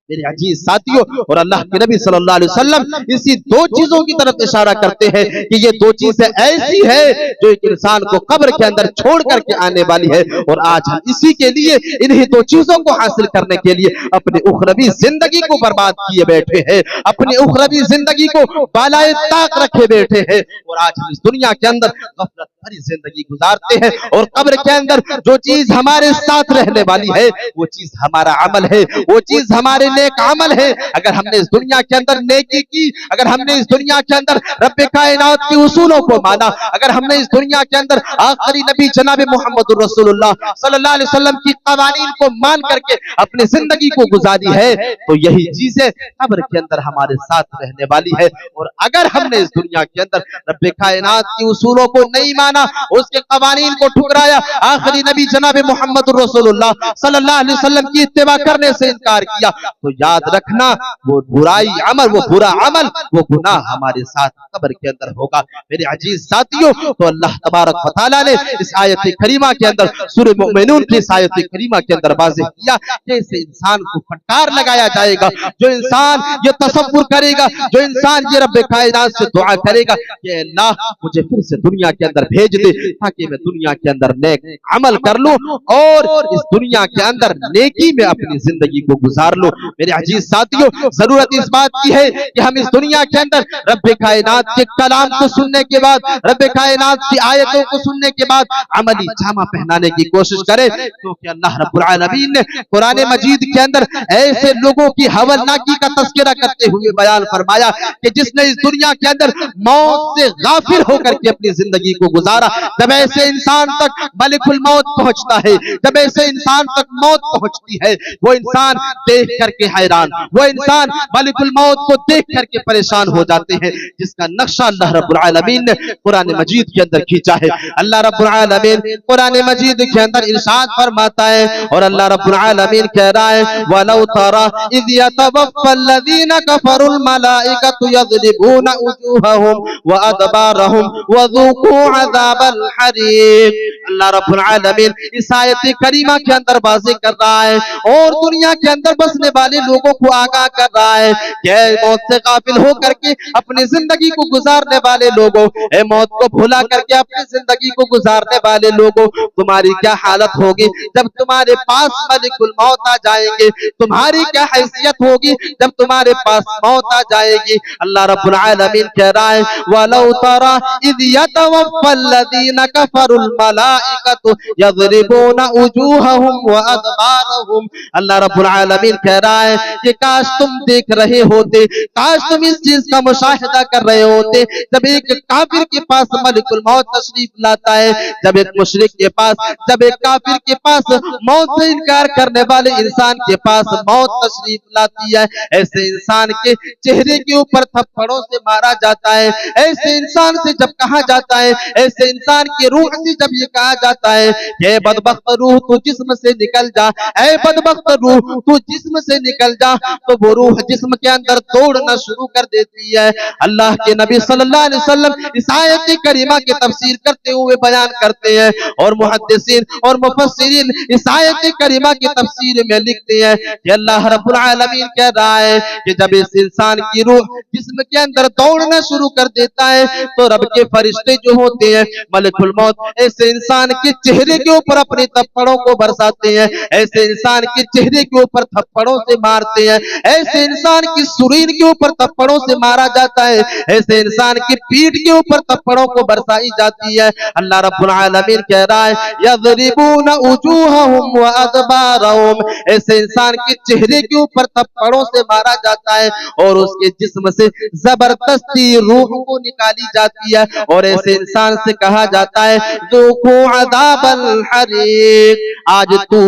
میرے عزیز ساتھیوں، اور اللہ کے نبی صلی اللہ علیہ وسلم اسی دو چیزوں کی طرف اشارہ کرتے ہیں کہ یہ دو چیزیں ایسی ہے جو ایک انسان کو قبر کے اندر چھوڑ کر کے آنے والی ہے، اور آج ہم اسی کے لیے، انہی دو چیزوں کو حاصل کرنے کے لیے اپنی اخروی زندگی کو برباد کیے بیٹھے ہیں، اپنی اخروی زندگی کو بالائے طاق رکھے بیٹھے ہیں، اور آج ہم اس دنیا کے اندر غفلت بھری زندگی گزارتے ہیں، اور قبر کے اندر جو چیز ہمارے ساتھ رہنے والی ہے وہ چیز ہمارا عمل ہے، وہ چیز ہمارے نیک عمل ہے۔ اگر ہم نے اس دنیا کے اندر نیکی کی، اگر ہم نے اس دنیا کے اندر رب کائنات کے اصولوں کو مانا، اگر ہم نے اس دنیا کے اندر آخری نبی جناب محمد رسول اللہ صلی اللہ علیہ وسلم کی قوانین کو مان کر کے اپنی زندگی کو گزاری ہے، تو یہی چیزیں قبر کے اندر ہمارے ساتھ رہنے والی ہے۔ اور اگر ہم نے اس دنیا کے اندر رب کائنات کی اصولوں کو نہیں مانا، اس کے قوانین کو ٹھکرایا، آخری نبی جناب محمد رسول اللہ صلی اللہ علیہ وسلم کی اتباع کرنے سے انکار کیا، تو یاد رکھنا وہ برائی عمل، وہ برا عمل، وہ گناہ ہمارے ساتھ قبر کے اندر ہوگا۔ میرے عزیز ساتھیوں، تو اللہ تبارک و تعالیٰ نے اس آیت کریمہ کے اندر، سورہ مومنون کی اس آیت کریمہ کے اندر واضح کیا کہ اس انسان کو پھٹکار لگایا جائے گا، جو انسان یہ تصور کرے گا، جو انسان یہ رب کائنات سے دعا کرے گا کہ اللہ مجھے پھر سے دنیا کے اندر بھیج دے تاکہ میں دنیا کے اندر نیک عمل کر لوں اور اس دنیا کے اندر نیکی میں اپنی زندگی کو گزار لوں۔ میرے عزیز ساتھیوں، ضرورت اس بات کی ہے کہ ہم اس دنیا کے اندر رب کائنات کے کلام کو سننے کے بعد، رب کائنات کی آیتوں کو سننے کے بعد عملی جامہ پہنانے کی کوشش کریں، کیونکہ اللہ رب العالمین نے قرآن مجید کے اندر ایسے لوگوں کی ہولناکی کا تذکرہ کرتے ہوئے بیان فرمایا کہ جس نے اس دنیا کے اندر موت سے غافل ہو کر کے اپنی زندگی کو گزارا، جب ایسے انسان تک ملک الموت پہنچتا ہے، جب ایسے انسان تک موت پہنچتی ہے، وہ انسان دیکھ کر کے حیران، وہ انسان ملک الموت کو دیکھ کر کے پریشان ہو جاتے ہیں، جس کا نقشہ اللہ رب العالمین نے قرآن مجید کے اندر کھینچا ہے۔ اللہ رب العالمین قرآن مجید کے اندر ارشاد فرماتا ہے، اور اللہ رب العالمین کہہ رہا ہے وَلَوْ تَرَى إِذْ يَتَوَفَّى الَّذِينَ كَفَرُوا الْمَلَائِكَةُ يَضْرِبُونَ وُجُوهَهُمْ وَأَدْبَارَهُمْ وَذُوقُوا عَذَابَ الْحَرِيقِ۔ اللہ رب العالمین اس آیت کریمہ کے اندر واضح کر رہا ہے، اور دنیا کے اندر بسنے والے वाले लोगों को आगाह कर रहा है कि मौत से गाफिल हो करके अपनी जिंदगी को गुजारने वाले लोगों, मौत को भुला करके अपनी जिंदगी को गुजारने वाले लोगों, तुम्हारी क्या हालत होगी जब तुम्हारे पास मलिकुल मौत आ जाएंगे, तुम्हारी क्या हैसियत होगी जब तुम्हारे पास मौत आ जाएगी। अल्लाह रब्बुल आलमीन कह रहा है वलौ तरा इज़ यतवफ़्फ़ल्लज़ीना कफ़रुल मलाइकतु यज़रिबूना वजूहहुम व अदबारहुम। अल्लाह रब्बुल आलमीन कह रहा है कि काश तुम देख रहे होते, काश तुम इस चीज का मुशाहिदा कर रहे होते, जब एक काफिर के पास मलिकुल मौत तशरीफ लाता है, जब एक मुशरिक के पास, जब एक काफिर के पास मौत से इनकार करने वाले इंसान के पास मौत तशरीफ लाती है, ऐसे इंसान के चेहरे के ऊपर थप्पड़ों से मारा जाता है। ऐसे इंसान से जब कहा जाता है, ऐसे इंसान की रूह से जब ये कहा जाता है ये बदबख्त रूह तू जिस्म से निकल जा, ऐ बदबख्त रूह तू जिस्म से निकल जा, तो वो रूह जिस्म के अंदर दौड़ना शुरू कर देती है। अल्लाह के नबी सल्लल्लाहु अलैहि वसल्लम इस आयत करीमा की तफसीर करते हुए बयान करते हैं और मुहद्दिसीन और मुफस्सिरीन इस आयत करीमा की तफसीर में लिखते हैं कि अल्लाह रब्बुल आलमीन कह रहा है कि जब इस इंसान की रूह जिस्म के अंदर दौड़ना शुरू कर देता है तो रब के फरिश्ते जो होते हैं मलिकुल मौत ऐसे इंसान के चेहरे के ऊपर अपने थप्पड़ों को बरसाते हैं, ऐसे इंसान के चेहरे के ऊपर थप्पड़ों से मारते हैं, ऐसे इंसान की सुरीन के ऊपर थप्पड़ों से मारा जाता है, ऐसे इंसान की पीठ के ऊपर थप्पड़ों को बरसाई जाती है। अल्लाह रब्बुल आलमीन कह रहा है यज़रिबूना वजूहहुम व अदबारहुम, ऐसे इंसान के चेहरे के ऊपर थप्पड़ों से मारा जाता है और उसके जिस्म से जबरदस्ती रूह को निकाली जाती है और ऐसे इंसान से कहा जाता है ज़ूक़ू अज़ाबल हरीक़, आज तू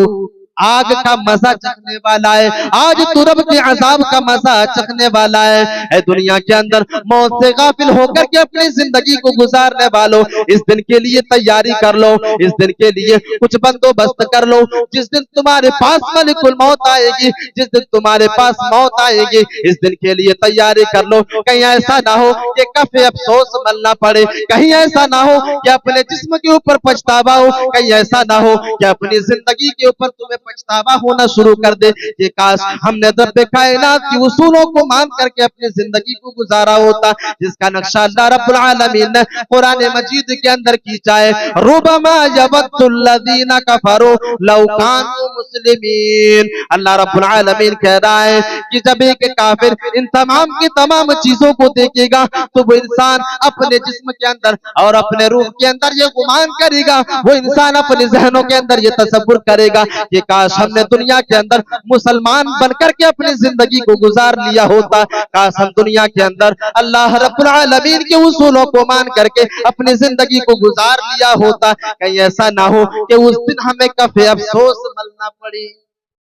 आग का मजा चखने वाला है, आज तू रब के अजाब का मजा चखने वाला है। ऐ दुनिया के अंदर मौत से गाफिल होकर के अपनी जिंदगी को गुजारने वालों, इस दिन के लिए तैयारी कर लो, इस दिन के लिए कुछ बंदोबस्त कर लो। जिस दिन तुम्हारे पास मलिकुल मौत आएगी, जिस दिन तुम्हारे पास मौत आएगी, इस दिन के लिए तैयारी कर लो। कहीं ऐसा ना हो कि कफे अफसोस मलना पड़े, कहीं ऐसा ना हो कि अपने जिस्म के ऊपर पछतावा हो, कहीं ऐसा ना हो कि अपनी जिंदगी के ऊपर तुम्हें पछतावा होना शुरू कर दे कि काश हमने रब्बे कायनात की उसूलों को मान करके अपनी जिंदगी को गुजारा होता, जिसका नक्शा अल्लाह रब्बुल आलमीन ने कुरान मजीद के अंदर खींचा है। रुबमा यवद्दुल्लज़ीना कफरू लौ कानू मुस्लिमीन, अल्लाह रब्बुल आलमीन कह रहा है कि जब एक काफिर इन तमाम की तमाम चीजों को देखेगा तो वो इंसान अपने जिस्म के अंदर और अपने रूह के अंदर ये गुमान करेगा, वो इंसान अपने जहनों के अंदर ये तसव्वुर करेगा कि काश हमने दुनिया के अंदर मुसलमान बनकर के अपनी जिंदगी को गुजार लिया होता, काश हम दुनिया के अंदर अल्लाह रब्बुल आलमीन के उसूलों को मान करके अपनी जिंदगी को गुजार लिया होता। कहीं ऐसा ना हो कि उस दिन हमें कफे अफसोस मलना पड़े,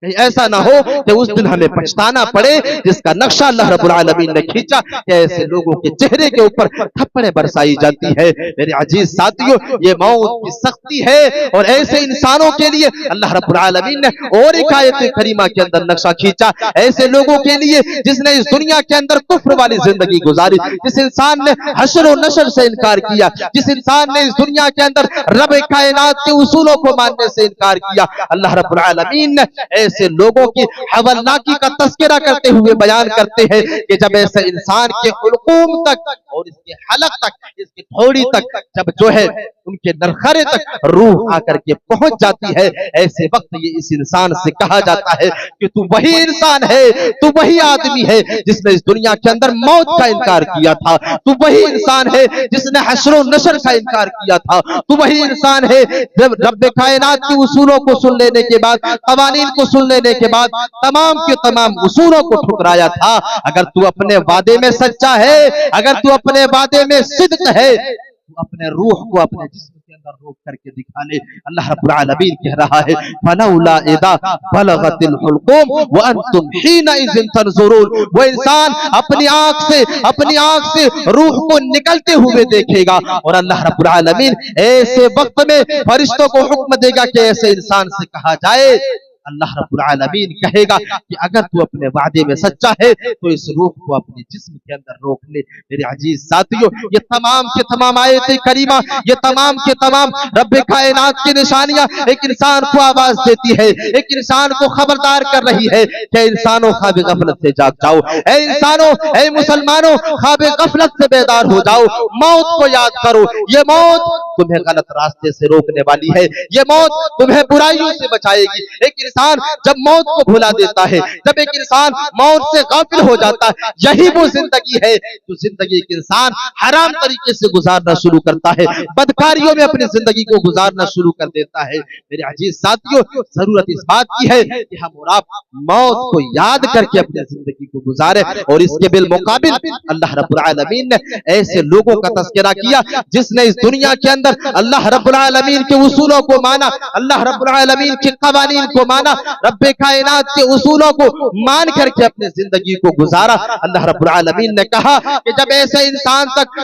कहीं ऐसा ना हो कि उस दिन हमें पछताना पड़े, जिसका नक्शा अल्लाह रब्बुल आलमीन ने खींचा कि ऐसे लोगों के चेहरे के ऊपर थप्पड़ें बरसाई जाती है। मेरे अजीज साथियों, ये मौत की सख्ती है और ऐसे इंसानों के लिए अल्लाह रब्बुल आलमीन ने और एक आयत करीमा के अंदर नक्शा खींचा, ऐसे लोगों के लिए जिसने इस दुनिया के अंदर कुफ्र वाली जिंदगी गुजारी, जिस इंसान ने हश्र और नशर से इनकार किया, जिस इंसान ने इस दुनिया के अंदर रब कायनात के उसूलों को मानने से इनकार किया, अल्लाह रब्बुल आलमीन ने ऐसे लोगों की हवलनाकी का तस्करा करते हुए बयान करते हैं कि जब ऐसे इंसान के हुलकूम तक और इसके हलक तक, इसकी थोड़ी तक, जब जो है उनके नरखरे तक रूह आकर के पहुंच जाती है, ऐसे वक्त ये इस इंसान से कहा जाता है कि तू वही इंसान है, तू वही आदमी है जिसने इस दुनिया के अंदर मौत का इनकार किया था, तू वही इंसान है जिसने हश्र नशर का इनकार किया था, तू वही इंसान है जब रब्बे कायनात के उसूलों को सुन लेने के बाद, कवानीन को सुन लेने के बाद तमाम के तमाम उसूलों को ठुकराया था। अगर तू अपने वादे में सच्चा है, अगर तू अपने वादे में सिद्क है, तू अपने रूह को अपने जिस्म के अंदर रोक करके दिखा ले। अल्लाह रब्बुल आलमीन कह रहा है फलौला इज़ा बलगतिल हुल्कूम व अंतुम हीनइज़िन तंजुरून, वो इंसान अपनी आंख से रूह को निकलते हुए देखेगा और अल्लाह रब्बुल आलमीन ऐसे वक्त में फरिश्तों को हुक्म देगा कि ऐसे इंसान से कहा जाए اللہ رب العالمین کہے گا کہ اگر تو اپنے وعدے میں سچا ہے تو اس روح کو اپنے جسم کے اندر روک لے۔ میرے عزیز ساتھیوں، یہ تمام کے تمام آیت کریمہ، یہ تمام کے تمام رب کائنات کی نشانیاں ایک انسان کو آواز دیتی ہے، ایک انسان کو خبردار کر رہی ہے کہ انسانوں خواب غفلت سے جاگ جاؤ، اے انسانوں، اے مسلمانوں، خواب غفلت سے بیدار ہو جاؤ، موت کو یاد کرو۔ یہ موت تمہیں غلط راستے سے روکنے والی ہے، یہ موت تمہیں برائیوں سے بچائے گی۔ ایک انسان جب موت کو بھلا دیتا ہے، جب ایک انسان موت سے غافل ہو جاتا ہے، یہی وہ زندگی ہے جو زندگی ایک انسان حرام طریقے سے گزارنا شروع کرتا ہے، بدکاریوں میں اپنی زندگی کو گزارنا شروع کر دیتا ہے۔ میرے عزیز ساتھیوں، ضرورت اس بات کی ہے کہ ہم اور آپ موت کو یاد کر کے اپنی زندگی کو گزارے، اور اس کے بالمقابل اللہ رب العالمین نے ایسے لوگوں کا تذکرہ کیا جس نے اس دنیا کے اندر اللہ رب العالمین کے اصولوں کو مانا، اللہ رب العالمین کے قوانین کو مانا، رب کائنات کے اصولوں کو مان کر کے اپنے زندگی کو گزارا۔ اللہ رب العالمین نے کہا کہ جب ایسے انسان تک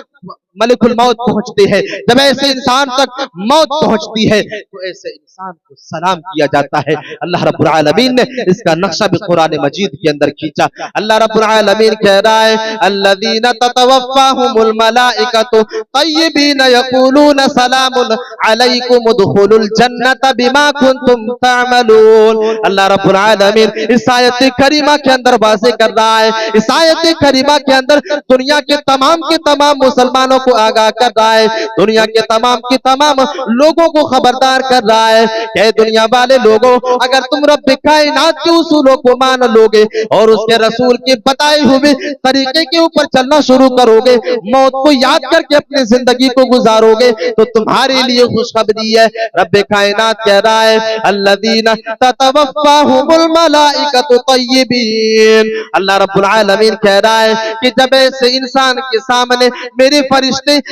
ملک الموت پہنچتے ہیں، جب ایسے انسان تک موت پہنچتی ہے تو ایسے انسان کو سلام کیا جاتا ہے۔ اللہ رب العالمین نے اس کا نقشہ بھی قرآن مجید کے اندر کھینچا۔ اللہ رب العالمین کہہ رہا ہے الذین تتوفاہم الملائکۃ طیبین یقولون سلام علیکم ادخلوا الجنۃ بما کنتم تعملون۔ اللہ رب العالمین اس آیت کریمہ کے اندر واضح کر رہا ہے، اس آیت کریمہ کے اندر دنیا کے تمام مسلمانوں کو آگاہ کر رہا ہے، دنیا کے تمام لوگوں کو خبردار کر رہا ہے کہ دنیا والے لوگوں، اگر تم رب کائنات کے اصولوں کو مان لوگے اور اس کے رسول کے بتائے ہوئے طریقے کے اوپر چلنا شروع کرو گے، موت کو یاد کر کے اپنی زندگی کو گزارو گے، تو تمہارے لیے خوشخبری ہے۔ رب کائنات کہہ رہا ہے الذین تتوفاہم الملائکۃ طیبین۔ اللہ رب العالمین کہہ رہا ہے کہ جب ایسے انسان کے سامنے میرے فرشتے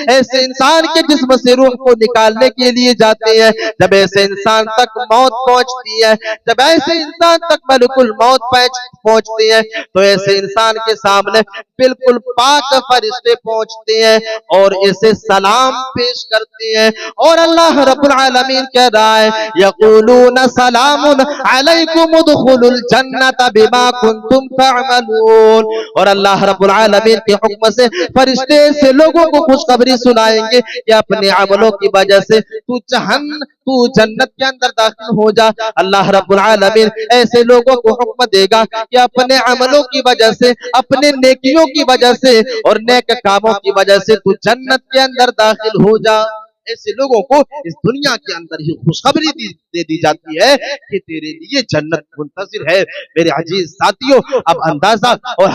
ایسے انسان کے جسم سے روح کو نکالنے کے لیے جاتے ہیں، جب ایسے انسان تک موت پہنچتی ہے، جب ایسے انسان تک ملک الموت پہنچتے ہیں، تو ایسے انسان کے سامنے بالکل پاک فرشتے پہنچتے ہیں اور اسے سلام پیش کرتے ہیں، اور اللہ رب العالمین کہہ رہا ہے یقولون سلام علیکم ادخلوا الجنۃ بما کنتم تعملون۔ اور اللہ رب العالمین کے حکم سے فرشتے سے لوگوں کو خوشخبری سنائیں گے کہ اپنے عملوں کی وجہ سے تو جنت کے اندر داخل ہو جا۔ اللہ رب العالمین ایسے لوگوں کو حکم دے گا کہ اپنے عملوں کی وجہ سے، اپنے نیکیوں کی وجہ سے اور نیک کاموں کی وجہ سے تو جنت کے اندر داخل ہو جا۔ ایسے لوگوں کو اس دنیا کے اندر ہی خوشخبری دے دی جاتی ہے کہ تیرے لیے جنت منتظر ہے۔ میرے عزیز ساتھیوں، اب اندازہ اور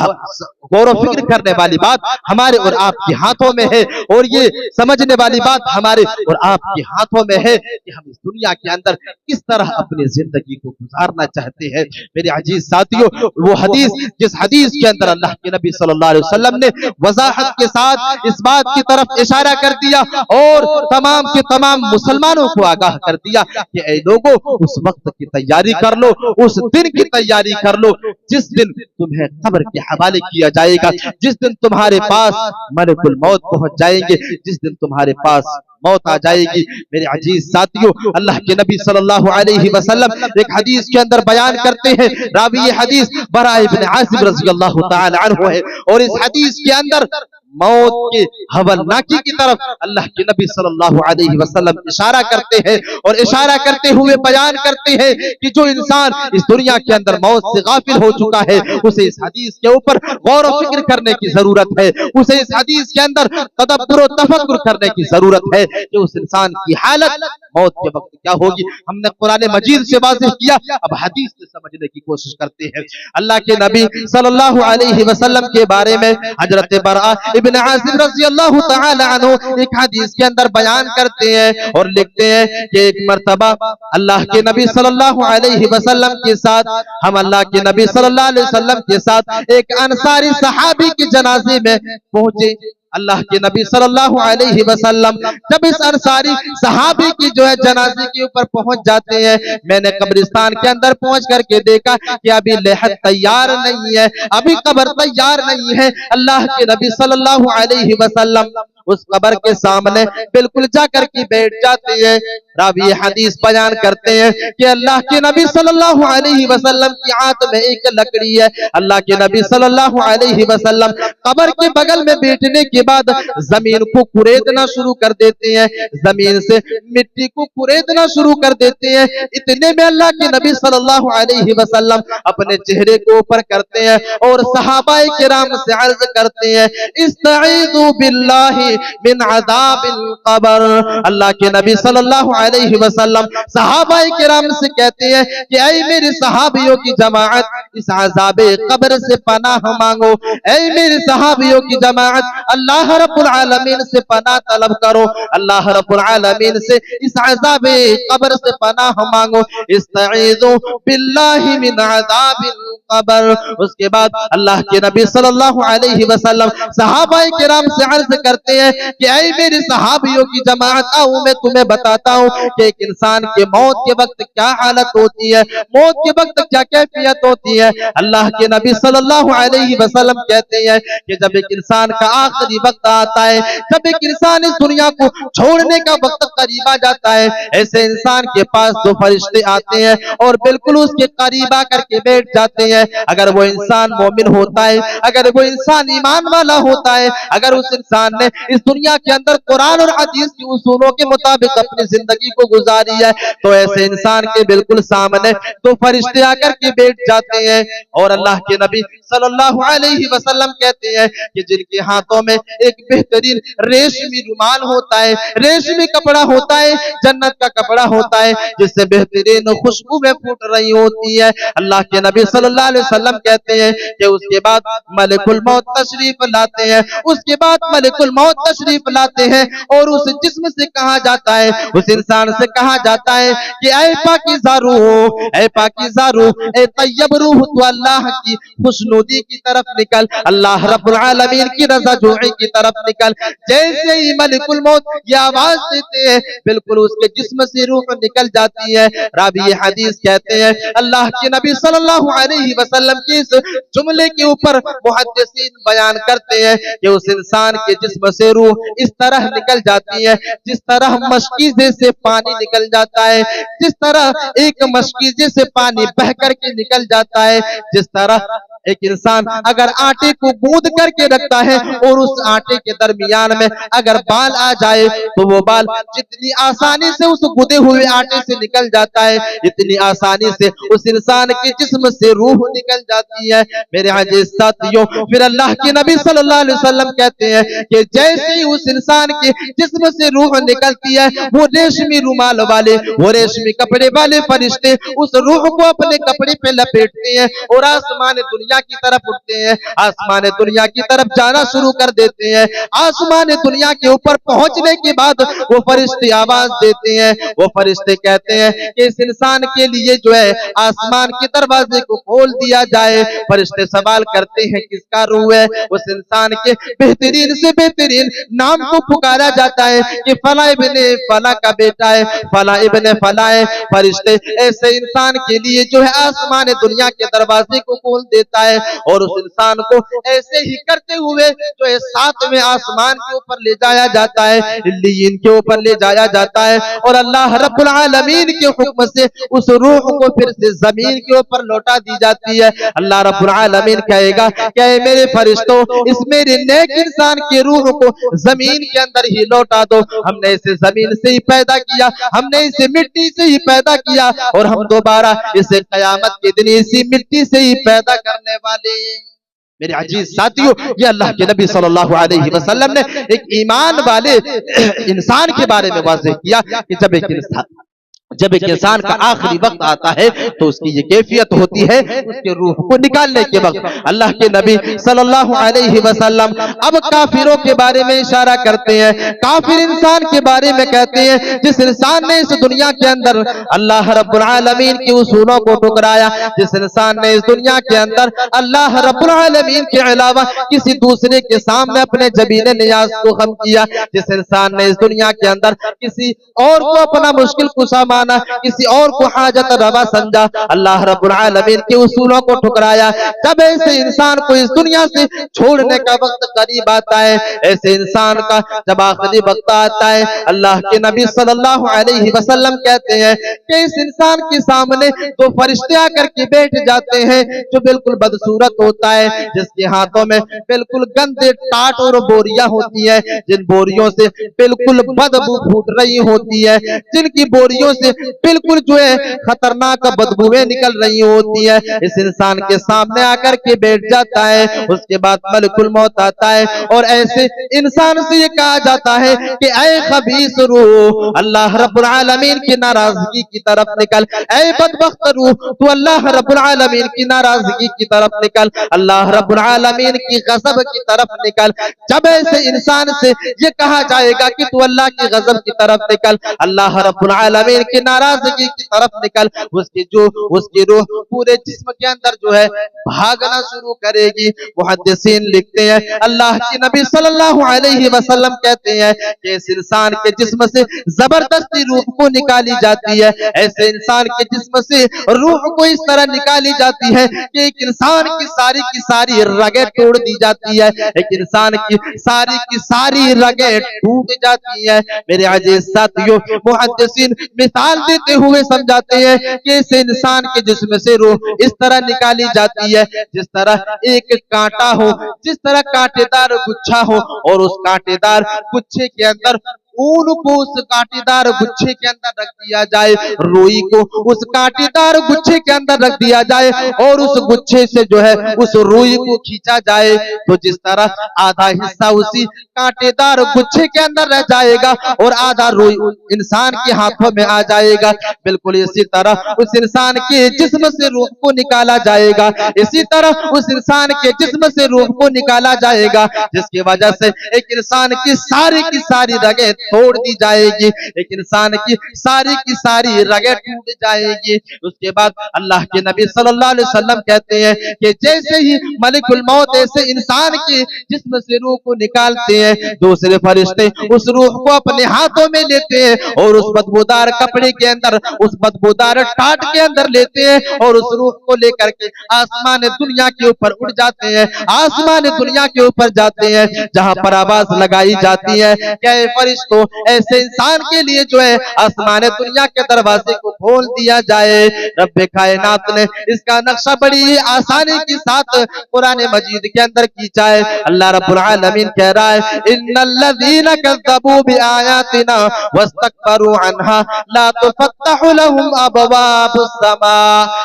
غور و فکر کرنے والی بات ہمارے اور آپ کے ہاتھوں میں ہے، اور یہ سمجھنے والی بات ہمارے اور آپ کے ہاتھوں میں ہے کہ ہم اس دنیا کے اندر کس طرح اپنی زندگی کو گزارنا چاہتے ہیں۔ میرے عزیز ساتھیوں، وہ حدیث جس حدیث کے اندر اللہ کے نبی صلی اللہ علیہ وسلم نے وضاحت کے ساتھ اس بات کی طرف اشارہ کر دیا اور تمام کے تمام مسلمانوں کو آگاہ کر دیا کہ اے لوگوں، اس وقت کی تیاری کر لو، اس دن کی تیاری کر لو جس دن تمہیں قبر کے حوالے کیا جائے گا، جس دن تمہارے پاس ملک الموت پہنچ جائیں گے، جس دن تمہارے پاس موت آ جائے گی۔ میرے عزیز ساتھیوں، اللہ کے نبی صلی اللہ علیہ وسلم ایک حدیث کے اندر بیان کرتے ہیں، راوی حدیث براء بن عازب رضی اللہ تعالی عنہ ہے، اور اس حدیث کے اندر موت کے ہولناکی کی طرف اللہ کے نبی صلی اللہ علیہ وسلم اشارہ کرتے ہیں، اور اشارہ کرتے ہوئے بیان کرتے ہیں کہ جو انسان اس دنیا کے اندر موت سے غافل ہو چکا ہے، اسے اس حدیث کے اوپر غور و فکر کرنے کی ضرورت ہے، اسے اس حدیث کے اندر تدبر و تفکر کرنے کی ضرورت ہے کہ اس انسان کی حالت موت کے وقت کیا ہوگی۔ ہم نے قرآن مجید سے واضح کیا، اب حدیث سے سمجھنے کی کوشش کرتے ہیں۔ اللہ کے نبی صلی اللہ علیہ وسلم کے بارے میں حضرت براء ابن عازب رضی اللہ تعالی عنہ ایک حدیث کے اندر بیان کرتے ہیں اور لکھتے ہیں کہ ایک مرتبہ اللہ کے نبی صلی اللہ علیہ وسلم کے ساتھ، ہم اللہ کے نبی صلی اللہ علیہ وسلم کے ساتھ ایک انصاری صحابی کے جنازے میں پہنچے۔ اللہ کے نبی صلی اللہ علیہ وسلم جب اس انصاری صحابی کی جو ہے جنازے کے اوپر پہنچ جاتے ہیں، میں نے قبرستان کے اندر پہنچ کر کے دیکھا کہ ابھی لحد تیار نہیں ہے، ابھی قبر تیار نہیں ہے۔ اللہ کے نبی صلی اللہ علیہ وسلم उस कब्र के सामने बिल्कुल जाकर के बैठ जाते हैं। रावी हदीस बयान करते हैं कि अल्लाह के नबी सल्लल्लाहु अलैहि वसल्लम की हाथ में एक लकड़ी है। अल्लाह के नबी सल्लल्लाहु अलैहि वसल्लम कब्र के बगल में बैठने के बाद जमीन को कुरेदना शुरू कर देते हैं, जमीन से मिट्टी को कुरेदना शुरू कर देते हैं। इतने में अल्लाह के नबी सल्लल्लाहु अलैहि वसल्लम अपने चेहरे को ऊपर करते हैं और सहाबाए किराम से अर्ज करते हैं, इस्तईज़ु बिल्लाहि मिन अज़ाबिल क़ब्र। अल्लाह के नबी सल्लल्लाहु अलैहि वसल्लम सहाबाए किराम से कहते हैं कि ऐ मेरे सहाबियों की जमाअत, इस अज़ाबे क़ब्र से पनाह मांगो। ऐ मेरे सहाबियों की जमाअत, अल्लाह रब्बुल आलमीन से पनाह तलब करो, अल्लाह रब्बुल आलमीन से इस अज़ाबे क़ब्र से पनाह मांगो। इस्तईज़ु बिल्लाहि मिन अज़ाबिल क़ब्र। उसके बाद अल्लाह के नबी सल्लल्लाहु अलैहि वसल्लम सहाबाए किराम से अर्ज करते हैं कि ऐ मेरे सहाबियों की जमाअत, आओ मैं तुम्हें बताता हूँ कि एक इंसान के मौत के वक्त क्या हालत होती है, मौत के वक्त क्या कैफियत होती है। अल्लाह के नबी सल्लल्लाहु अलैहि वसल्लम कहते हैं कि जब एक इंसान का आखिरी वक्त आता है, जब एक इंसान इस दुनिया को छोड़ने का वक्त करीब आ जाता है, ऐसे इंसान के पास दो फरिश्ते आते हैं और बिल्कुल उसके करीब आकर के बैठ जाते हैं। अगर वो इंसान मोमिन होता है, अगर वो इंसान ईमान वाला होता है, अगर उस इंसान ने इस दुनिया के अंदर कुरान और हदीस के उसूलों के मुताबिक अपनी जिंदगी को गुजारी है, तो ऐसे इंसान के बिल्कुल सामने दो फरिश्ते आकर के बैठ जाते हैं। और अल्लाह के नबी सल्लल्लाहु अलैहि वसल्लम कहते हैं कि जिनके हाथों में एक बेहतरीन रेशमी रुमाल होता है, रेशमी कपड़ा होता है, जन्नत का कपड़ा होता है, जिससे बेहतरीन खुशबू में फूट रही होती है। अल्लाह के नबी सल्लल्लाहु अलैहि वसल्लम कहते हैं कि उसके बाद मलिकुल मौत तशरीफ लाते हैं, उसके बाद मलिकुल मौत तशरीफ लाते हैं और उस जिस्म से कहा जाता है, उस इंसान से कहा जाता है कि ऐ पाकीज़ा रूह, ऐ पाकीज़ा रूह, ऐ तय्यब रूह, तो अल्लाह की खुशनुदी की तरफ निकल, अल्लाह रब्बुल आलमीन की रज़ाजोई की तरफ निकल। जैसे ही मलिकुल मौत ये आवाज देते हैं, बिल्कुल उसके जिस्म से रूह निकल जाती है। रावी हदीस कहते हैं अल्लाह के नबी सल्लल्लाहु अलैहि वसल्लम की इस जुमले के ऊपर मुहद्दिसीन बयान करते हैं कि उस इंसान के जिस्म से रूह इस तरह निकल जाती है जिस तरह मशकीज़े से पानी निकल जाता है, जिस तरह एक मशकीज़े से पानी बह करके निकल जाता है, जिस तरह एक इंसान अगर आटे को गूंद करके रखता है और उस आटे के दरमियान में अगर बाल आ जाए तो वो बाल जितनी आसानी से उस गुदे हुए आटे से निकल जाता है, इतनी आसानी से उस इंसान के जिस्म से रूह निकल जाती है। मेरे अजीज साथियों, फिर अल्लाह के नबी सल्लल्लाहु अलैहि वसल्लम कहते हैं कि जैसे ही उस इंसान के जिस्म से रूह निकलती है, वो रेशमी रुमाल वाले, वो रेशमी कपड़े वाले फरिश्ते उस रूह को अपने कपड़े पे लपेटते हैं और आसमान दुनिया की तरफ उठते हैं, आसमान दुनिया की तरफ जाना शुरू कर देते हैं। आसमान दुनिया के ऊपर पहुंचने के बाद वो फरिश्ते आवाज देते हैं, वो फरिश्ते कहते हैं कि इस इंसान के लिए जो है आसमान के दरवाजे को खोल दिया जाए। फरिश्ते सवाल करते हैं किसका रूह है? उस इंसान के बेहतरीन से बेहतरीन नाम को पुकारा जाता है कि फला इब्ने फला का बेटा है, फला इब्ने फला है। फरिश्ते ऐसे इंसान के लिए जो है आसमान दुनिया के दरवाजे को खोल देता है और उस इंसान को ऐसे ही करते हुए जो है सातवें आसमान के ऊपर ले जाया जाता है, इल्लीयीन के ऊपर ले जाया जाता है और अल्लाह रब्बुल आलमीन के हुक्म से उस रूह को फिर से जमीन के ऊपर लौटा दी जाती है। अल्लाह रब्बुल आलमीन कहेगा क्या मेरे फरिश्तों, इस मेरे नेक इंसान के रूह को जमीन के अंदर ही लौटा दो। हमने इसे जमीन से ही पैदा किया, हमने इसे मिट्टी से ही पैदा किया और हम दोबारा इसे कयामत के दिन इसी मिट्टी से ही पैदा करने वाले। मेरे अजीज साथियों, ये अल्लाह के नबी सल्लल्लाहु अलैहि वसल्लम ने एक ईमान वाले इंसान के बारे में वाज़ेह किया कि जब एक इंसान का आखिरी वक्त आता है तो उसकी ये कैफियत होती है उसके रूह को निकालने के वक्त। अल्लाह के नबी सल्लल्लाहु अलैहि वसल्लम अब काफिरों के बारे में इशारा करते हैं, काफिर इंसान के बारे में कहते हैं जिस इंसान ने इस दुनिया के अंदर अल्लाह रब्बुल आलमीन के उसूलों को ठुकराया, जिस इंसान ने इस दुनिया के अंदर अल्लाह रब्बुल आलमीन के अलावा किसी दूसरे के सामने अपने जबीन नियाज को खम किया, जिस इंसान ने इस दुनिया के अंदर किसी और को अपना मुश्किल कुशा माना, किसी और को हाजत रवा समझा, अल्लाह रब्बुल आलमीन के उसूलों को ठुकराया। जब ऐसे इंसान को इस दुनिया से छोड़ने का वक्त करीब आता है, ऐसे इंसान का जब आखिरी वक्त आता है, अल्लाह के नबी सल्लल्लाहु अलैहि वसल्लम कहते हैं कि इस इंसान के सामने दो फरिश्ते आकर के बैठ जाते हैं जो बिल्कुल बदसूरत होता है, जिसके हाथों में बिल्कुल गंदे टाट और बोरियां होती है, जिन बोरियों से बिल्कुल बदबू फूट रही होती है, जिनकी बोरियों से बिल्कुल जो है खतरनाक बदबूएं निकल रही होती है, इस इंसान के सामने आकर के बैठ जाता है। उसके बाद मलकुल मौत आता है और ऐसे इंसान से ये कहा जाता है कि ऐ खबीस रूह, अल्लाह रब्बुल आलमीन की नाराजगी की तरफ निकल, ऐ बदबख्त रूह, तू अल्लाह रब्बुल आलमीन की नाराजगी की तरफ निकल, अल्लाह रब्बुल आलमीन की गज़ब की तरफ निकल। जब ऐसे इंसान से ये कहा जाएगा कि तू अल्लाह की गज़ब की तरफ निकल, अल्लाह रब्बुल आलमीन की नाराजगी की तरफ निकल, उसकी रूह पूरे जिस्म के अंदर जो है भागना शुरू करेगी। मुहद्दिसीन लिखते हैं, अल्लाह के नबी सल्लल्लाहु अलैहि वसल्लम कहते हैं कि इस इंसान के जिस्म से जबरदस्ती रूह को निकाली जाती है, ऐसे इंसान के जिस्म से रूह को इस तरह निकाली जाती है कि एक इंसान की सारी रगें तोड़ दी जाती है, एक इंसान की सारी रगें टूट जाती है। मेरे अजीज साथियों, मुहद्दिसीन मिसाल देते हुए समझाते हैं कि इस इंसान के जिस्म से रूह इस तरह निकाली जाती है जिस तरह एक कांटा हो, जिस तरह कांटेदार गुच्छा हो, और उस कांटेदार गुच्छे के अंदर ऊन को उस कांटेदार गुच्छे के अंदर रख दिया जाए, रुई को उस कांटेदार गुच्छे के अंदर रख दिया जाए और उस गुच्छे से जो है उस रुई को खींचा जाए, तो जिस तरह आधा हिस्सा उसी कांटेदार गुच्छे के अंदर रह जाएगा और आधा रुई इंसान के हाथों में आ जाएगा, बिल्कुल इसी तरह उस इंसान के जिस्म से रूह को निकाला जाएगा, इसी तरह उस इंसान के जिस्म से रूह को निकाला जाएगा, जिसकी वजह से एक इंसान की सारी रगें तोड़ दी जाएगी, एक इंसान की सारी रगें टूट जाएगी। उसके बाद अल्लाह के नबी सल्लल्लाहु अलैहि वसल्लम कहते हैं कि जैसे ही मलिकुल मौत ऐसे इंसान के जिस्म से रूह को निकालते हैं, दूसरे फरिश्ते उस रूह को अपने हाथों में लेते हैं और उस बदबूदार कपड़े के अंदर, उस बदबूदार टाट के अंदर लेते हैं और उस रूह को लेकर के आसमान दुनिया के ऊपर उड़ जाते हैं, आसमान दुनिया के ऊपर जाते हैं, जहां पर आवाज लगाई जाती है क्या फरिश्तों ऐसे इंसान के लिए जो है आसमान दुनिया के दरवाजे को खोल दिया जाए। रब्बे कायनात ने इसका नक्शा बड़ी आसानी के साथ कुरान मजीद के अंदर खींचा है। अल्लाह रब्बुल आलमीन कह रहा है, इन्नल्लज़ीना कज़्ज़बू बिआयातिना वस्तकबरू अन्हा ला तुफ़त्तहु लहुम अबवाबुस समा।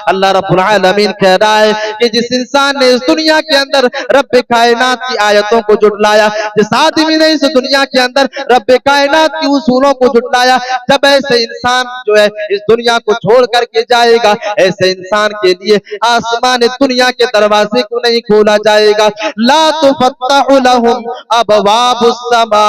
अल्लाह रब्बुल आलमीन कह रहा है कि जिस इंसान ने इस दुनिया के अंदर रब्बे कायनात की आयतों को जुटलाया, जिस आदमी ने इस दुनिया के अंदर रब्बे कायनात की उसूलों को जुटलाया, जब ऐसे इंसान जो है इस दुनिया को छोड़ करके जाएगा, ऐसे इंसान के लिए आसमान दुनिया के दरवाजे को नहीं खोला जाएगा। ला तुफ़त्तहु लहुम अबवाबुस समा,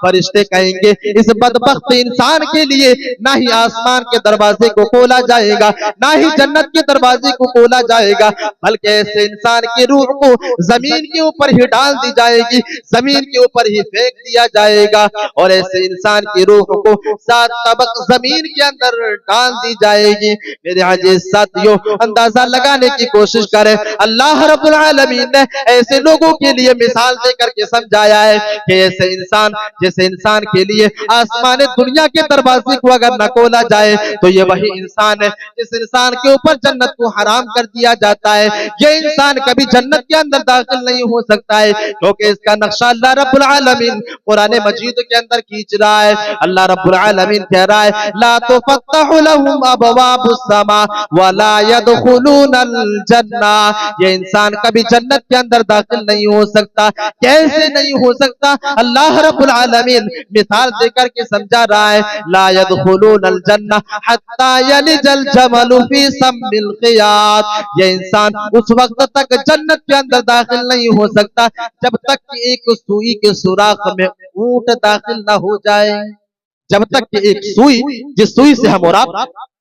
फरिश्ते कहेंगे इस बदबख्त इंसान के लिए ना ही आसमान के दरवाजे को खोला जाएगा, ना ही जन्नत के दरवाजे को खोला जाएगा, बल्कि ऐसे इंसान की रूह को जमीन के ऊपर ही डाल दी जाएगी, जमीन के ऊपर ही फेंक दिया जाएगा और ऐसे इंसान की रूह को 7 तबक जमीन के अंदर डाल दी जाएगी। मेरे अजीज साथियों, अंदाजा लगाने की कोशिश करें, अल्लाह रब्बुल आलमीन ने ऐसे लोगों के लिए मिसाल देकर के समझाया है कि ऐसे इंसान, जैसे इंसान के लिए आसमान दुनिया के दरवाजे को अगर न खोला जाए तो ये वही इंसान है जिस इंसान के ऊपर जन्नत को हराम कर दिया जाता है। ये इंसान कभी जन्नत के अंदर दाखिल नहीं हो सकता है, क्योंकि इसका नक्शा अल्लाह रब्बुल आलमीन कुरान मजीद के अंदर खींच रहा है। अल्लाह रब्बुल आलमीन कह रहा है, ला तुफ़त्तहु लहुम अबवाबुस समा वला यदखुलूनल जन्ना। ये इंसान कभी जन्नत के अंदर दाखिल नहीं हो सकता। कैसे नहीं हो सकता? अल्लाह रब्बुल आलमीन मिसाल देकर के समझा रहा है, ला यदखुलूनल जन्ना हत्ता यलिजल जमलु फी सम्मिल खियात। ये इंसान उस वक्त तक जन्नत के अंदर दाखिल नहीं हो सकता जब तक कि एक सुई के सुराख में ऊंट दाखिल न हो जाए। जब तक कि एक सुई, जिस सुई से हम और आप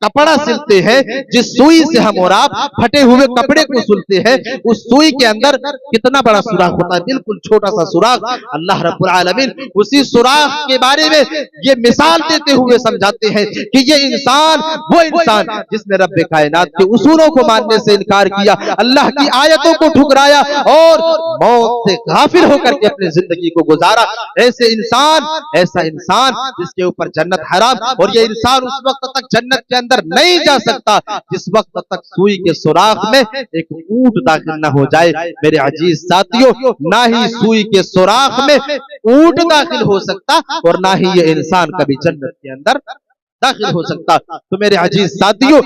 कपड़ा सिलते हैं, जिस सुई से हम और आप फटे हुए कपड़े को सिलते हैं, उस सुई के अंदर कितना बड़ा सुराख होता है, बिल्कुल छोटा सा सुराख। अल्लाह रब्बुल आलमीन उसी सुराख के बारे में ये मिसाल देते हुए समझाते हैं कि ये इंसान वो इंसान जिसने रब्बे कायनात के उसूलों को मानने से इनकार किया, अल्लाह की आयतों को ठुकराया और मौत से गाफिल होकर के अपनी जिंदगी को गुजारा। ऐसा इंसान जिसके ऊपर जन्नत हराम, और ये इंसान उस वक्त तक जन्नत के अंदर नहीं जा सकता जिस वक्त तक सुई के सुराख में एक ऊंट दाखिल न हो जाए। मेरे अजीज साथियों, ना ही सुई के सुराख में ऊंट दाखिल हो सकता और ना ही ये इंसान कभी जन्नत के अंदर दाखिल हो सकता। तो मेरे अजीज साथियों,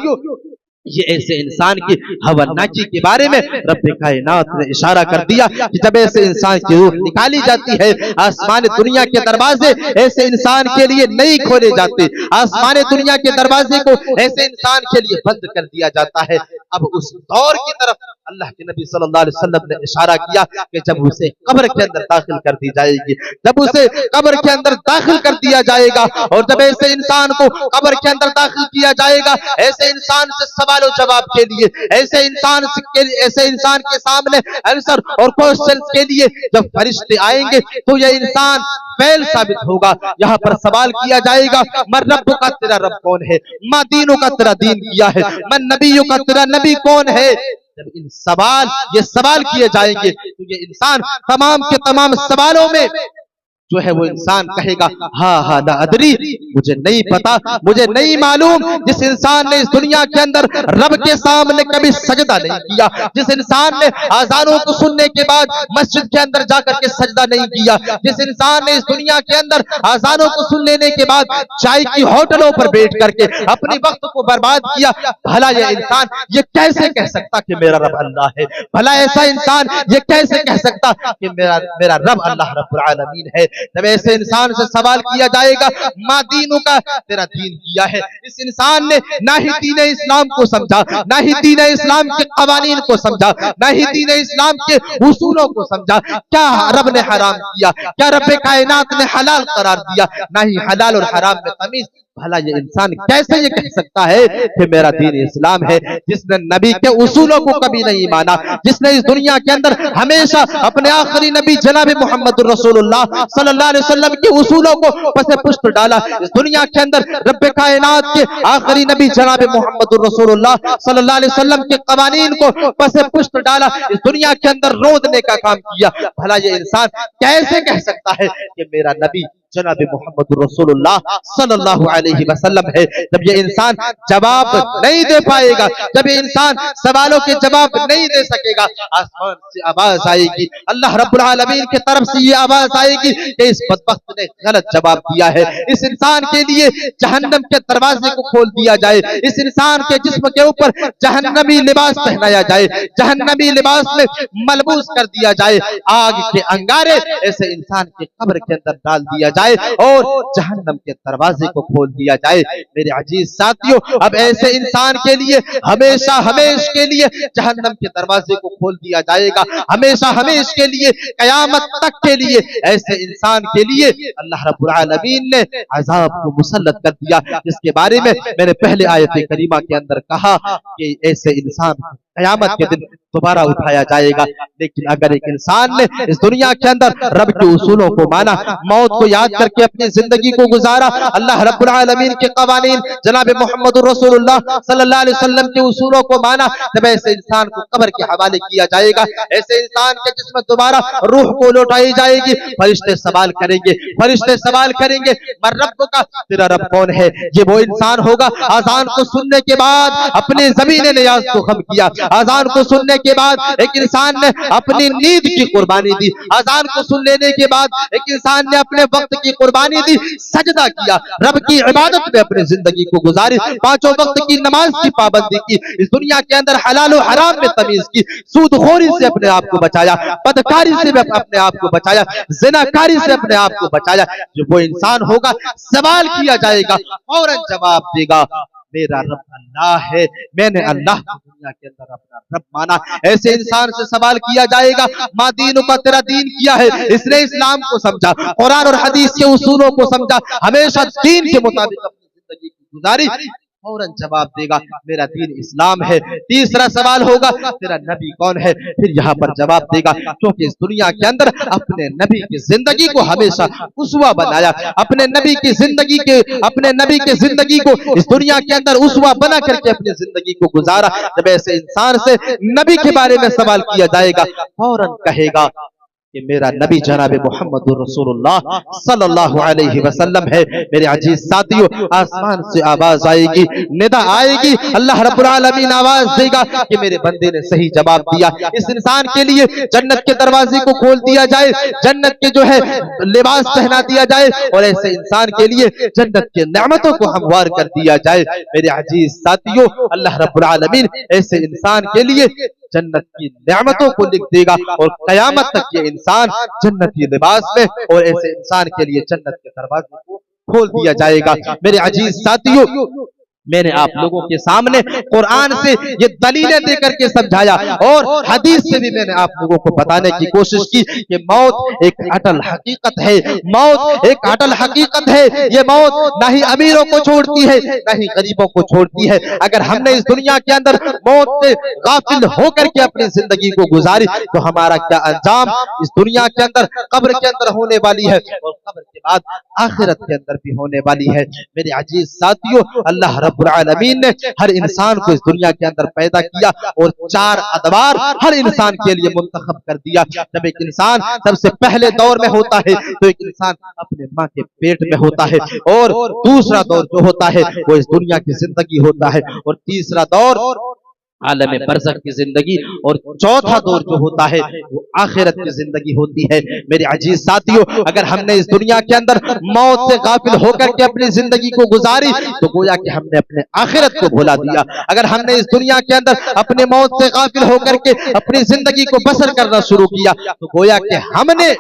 ये ऐसे इंसान की हवन्नाकी के बारे में रब्बे कायनात ने इशारा कर दिया कि जब ऐसे इंसान की रूह निकाली जाती है, आसमान दुनिया के दरवाजे ऐसे इंसान के लिए नहीं खोले जाते, आसमान दुनिया के दरवाजे को ऐसे इंसान के लिए बंद कर दिया जाता है। अब उस दौर की तरफ अल्लाह के नबी सल्लल्लाहु अलैहि वसल्लम ने इशारा किया कि जब उसे कब्र के अंदर दाखिल कर दी जाएगी, जब उसे कब्र के अंदर दाखिल कर दिया जाएगा, और जब ऐसे इंसान को कब्र के अंदर दाखिल किया जाएगा, ऐसे इंसान से सवाल और जवाब के लिए, ऐसे इंसान के सामने आंसर और क्वेश्चंस के लिए जब फरिश्ते आएंगे तो यह इंसान फेल साबित होगा। यहाँ पर सवाल किया जाएगा, मन रब्बु का, तेरा रब कौन है, मा दीनु का, तेरा दीन किया है, मन नबियु का, तेरा नबी कौन है। जब ये सवाल किए जाएंगे तो ये इंसान तमाम के तमाम सवालों में जो है वो इंसान कहेगा हाँ ला अदरी, मुझे नहीं पता, मुझे नहीं मालूम। जिस इंसान ने इस दुनिया के अंदर रब के सामने कभी सजदा नहीं किया, जिस इंसान ने आजानों को सुनने के बाद मस्जिद के अंदर जाकर के सजदा नहीं किया, जिस इंसान ने इस दुनिया के अंदर आजानों को सुन लेने के बाद चाय की होटलों पर बैठ करके अपने वक्त को बर्बाद किया, भला यह इंसान ये कैसे कह सकता कि मेरा रब अल्लाह है? भला ऐसा इंसान ये कैसे कह सकता कि मेरा रब अल्लाह रब्बुल आलमीन है? जब ऐसे इंसान से सवाल किया जाएगा, मा दीनु का, तेरा दीन किया है, इस इंसान ने ना ही दीन इस्लाम को समझा, ना ही दीन इस्लाम के कवानीन को समझा, ना ही दीन इस्लाम के उसूलों को समझा। क्या रब ने हराम किया, क्या रब्बे कायनात ने हलाल करार दिया, ना ही हलाल और हराम में तमीज। भला ये इंसान कैसे ये कह सकता है कि मेरा दीन इस्लाम है, जिसने नबी के उसूलों को कभी नहीं माना, जिसने इस दुनिया के अंदर हमेशा अपने आखिरी नबी जनाब मोहम्मद रसूलुल्लाह सल्लल्लाहु अलैहि वसल्लम के उसूलों को पसे पुष्ट डाला। इस दुनिया के अंदर रब्बे कायनात के आखिरी नबी जनाब मोहम्मद रसूलुल्लाह सल्लल्लाहु अलैहि वसल्लम के कवानीन को पसे पुष्ट डाला, इस दुनिया के अंदर रोदने का काम किया। भला ये इंसान कैसे कह सकता है कि मेरा नबी जनाब मोहम्मद रसूलुल्लाह सल्लल्लाहु अलैहि वसल्लम है? जब ये इंसान जवाब नहीं दे पाएगा, जब ये इंसान सवालों के जवाब नहीं दे सकेगा, आसमान से आवाज आएगी, अल्लाह रब्बुल आलमीन की तरफ से ये आवाज आएगी कि इस बदबख्त ने गलत जवाब दिया है। इस इंसान के लिए जहन्नम के दरवाजे को खोल दिया जाए, इस इंसान के जिस्म के ऊपर जहन्नमी लिबास पहनाया जाए, जहन्नमी लिबास में मलबूस कर दिया जाए, आग के अंगारे ऐसे इंसान के कब्र के अंदर डाल दिया जाए और जहन्नम के दरवाजे को खोल दिया जाए। मेरे अजीज साथियों, अब ऐसे इंसान के लिए हमेशा हमेश के लिए जहन्नम के दरवाजे को खोल दिया जाएगा, हमेशा हमेश के लिए, कयामत तक के लिए ऐसे इंसान के लिए अल्लाह रब्बुल आलमीन ने अजाब को मुसल्लत कर दिया, जिसके बारे में मैंने पहले आयत करीमा के अंदर कहा कि ऐसे इंसान कयामत के दिन दोबारा उठाया जाएगा। लेकिन अगर एक इंसान ने इस दुनिया के अंदर रब के उसूलों को माना, मौत को याद करके अपनी जिंदगी को गुजारा, अल्लाह रब्बुल आलमीन के कवानीन जनाब मोहम्मद रसूलुल्लाह सल्लल्लाहु अलैहि वसल्लम के उसूलों को माना, तब ऐसे इंसान को कब्र के हवाले किया जाएगा। ऐसे इंसान के जिस्म दोबारा रूह को लौटाई जाएगी, फरिश्ते सवाल करेंगे, फरिश्ते सवाल करेंगे, मन रब्बु का, तेरा रब कौन है? ये वो इंसान होगा आजान को सुनने के बाद अपने ज़मीन नियाज को खम किया, आजान को सुनने के बाद एक इंसान ने अपनी नींद की कुर्बानी दी, आजान को सुन लेने के बाद एक इंसान ने अपने वक्त की कुर्बानी दी, सजदा किया, रब की इबादत में अपनी जिंदगी को गुजारी, पांचों वक्त की नमाज की पाबंदी की, इस दुनिया के अंदर हलाल और हराम में तमीज की, सूदखोरी से अपने आप को बचाया, बदकारी से अपने आप को बचाया, ज़िनाकारी से अपने आप को बचाया। जो वो इंसान होगा, सवाल किया जाएगा, फौरन जवाब देगा, मेरा रब अल्लाह है, मैंने अल्लाह को दुनिया के अंदर अपना रब माना। ऐसे इंसान से सवाल किया जाएगा, मा दीनु का, तेरा दीन किया है? इसने इस्लाम को समझा, कुरान और हदीस के उसूलों को समझा, हमेशा दीन के मुताबिक अपनी जिंदगी की गुजारी। फौरन जवाब देगा मेरा दीन इस्लाम है। तीसरा सवाल होगा तेरा नबी कौन है, फिर यहाँ पर जवाब देगा क्योंकि इस दुनिया के अंदर अपने नबी की जिंदगी को हमेशा उसवा बनाया, अपने नबी की जिंदगी को इस दुनिया के अंदर उसवा बना करके अपनी जिंदगी को गुजारा। जब ऐसे इंसान से नबी के बारे में सवाल किया जाएगा फौरन कहेगा कि मेरा नबी जनाब मोहम्मद रसूलुल्लाह सल्लल्लाहु अलैहि वसल्लम है। मेरे अजीज साथियों, आसमान से आवाज आएगी, निदा आएगी, अल्लाह रब्बुल आलमीन आवाज देगा कि मेरे बंदे ने सही जवाब दिया। इस इंसान के लिए जन्नत के दरवाजे को खोल दिया जाए, जन्नत के जो है लिबास पहना दिया जाए और ऐसे इंसान के लिए जन्नत के नेमतों को हमवार कर दिया जाए। मेरे अजीज साथियों, अल्लाह रब्बुल आलमीन ऐसे इंसान के लिए जन्नत की नेमतों को लिख देगा और कयामत तक ये इंसान जन्नती लिबास में, और ऐसे इंसान के लिए जन्नत के दरवाजे को खोल दिया जाएगा। मेरे अजीज साथियों, मैंने आप लोगों के सामने कुरान से ये दलीलें देकर के समझाया और हदीस से भी मैंने आप लोगों को बताने की कोशिश की कि मौत एक अटल हकीकत है, मौत एक अटल हकीकत है। ये मौत ना ही अमीरों को छोड़ती है ना ही गरीबों को छोड़ती है। अगर हमने इस दुनिया के अंदर मौत से गाफिल होकर के अपनी जिंदगी को गुजारी तो हमारा क्या अंजाम इस दुनिया के अंदर कब्र के अंदर होने वाली है और कब्र के बाद आखिरत के अंदर भी होने वाली है। मेरे अजीज साथियों, अल्लाह रब्बुल आलमीन ने हर इंसान को इस दुनिया के अंदर पैदा किया और 4 अदवार हर इंसान के लिए मुंतखब कर दिया। जब एक इंसान सबसे पहले दौर में होता है तो एक इंसान अपने माँ के पेट में होता है, और दूसरा दौर जो होता है वो इस दुनिया की जिंदगी होता है, और तीसरा दौर आलम बरज़ख की जिंदगी, और चौथा दौर जो होता है वो आखिरत की जिंदगी होती है। मेरे अजीज साथियों, अगर हमने इस दुनिया के अंदर मौत से गाफिल होकर के अपनी जिंदगी को गुजारी तो गोया कि हमने अपने आखिरत को भुला दिया। अगर हमने इस दुनिया के अंदर अपने मौत से गाफिल होकर के अपनी जिंदगी को बसर करना शुरू किया तो गोया कि हमने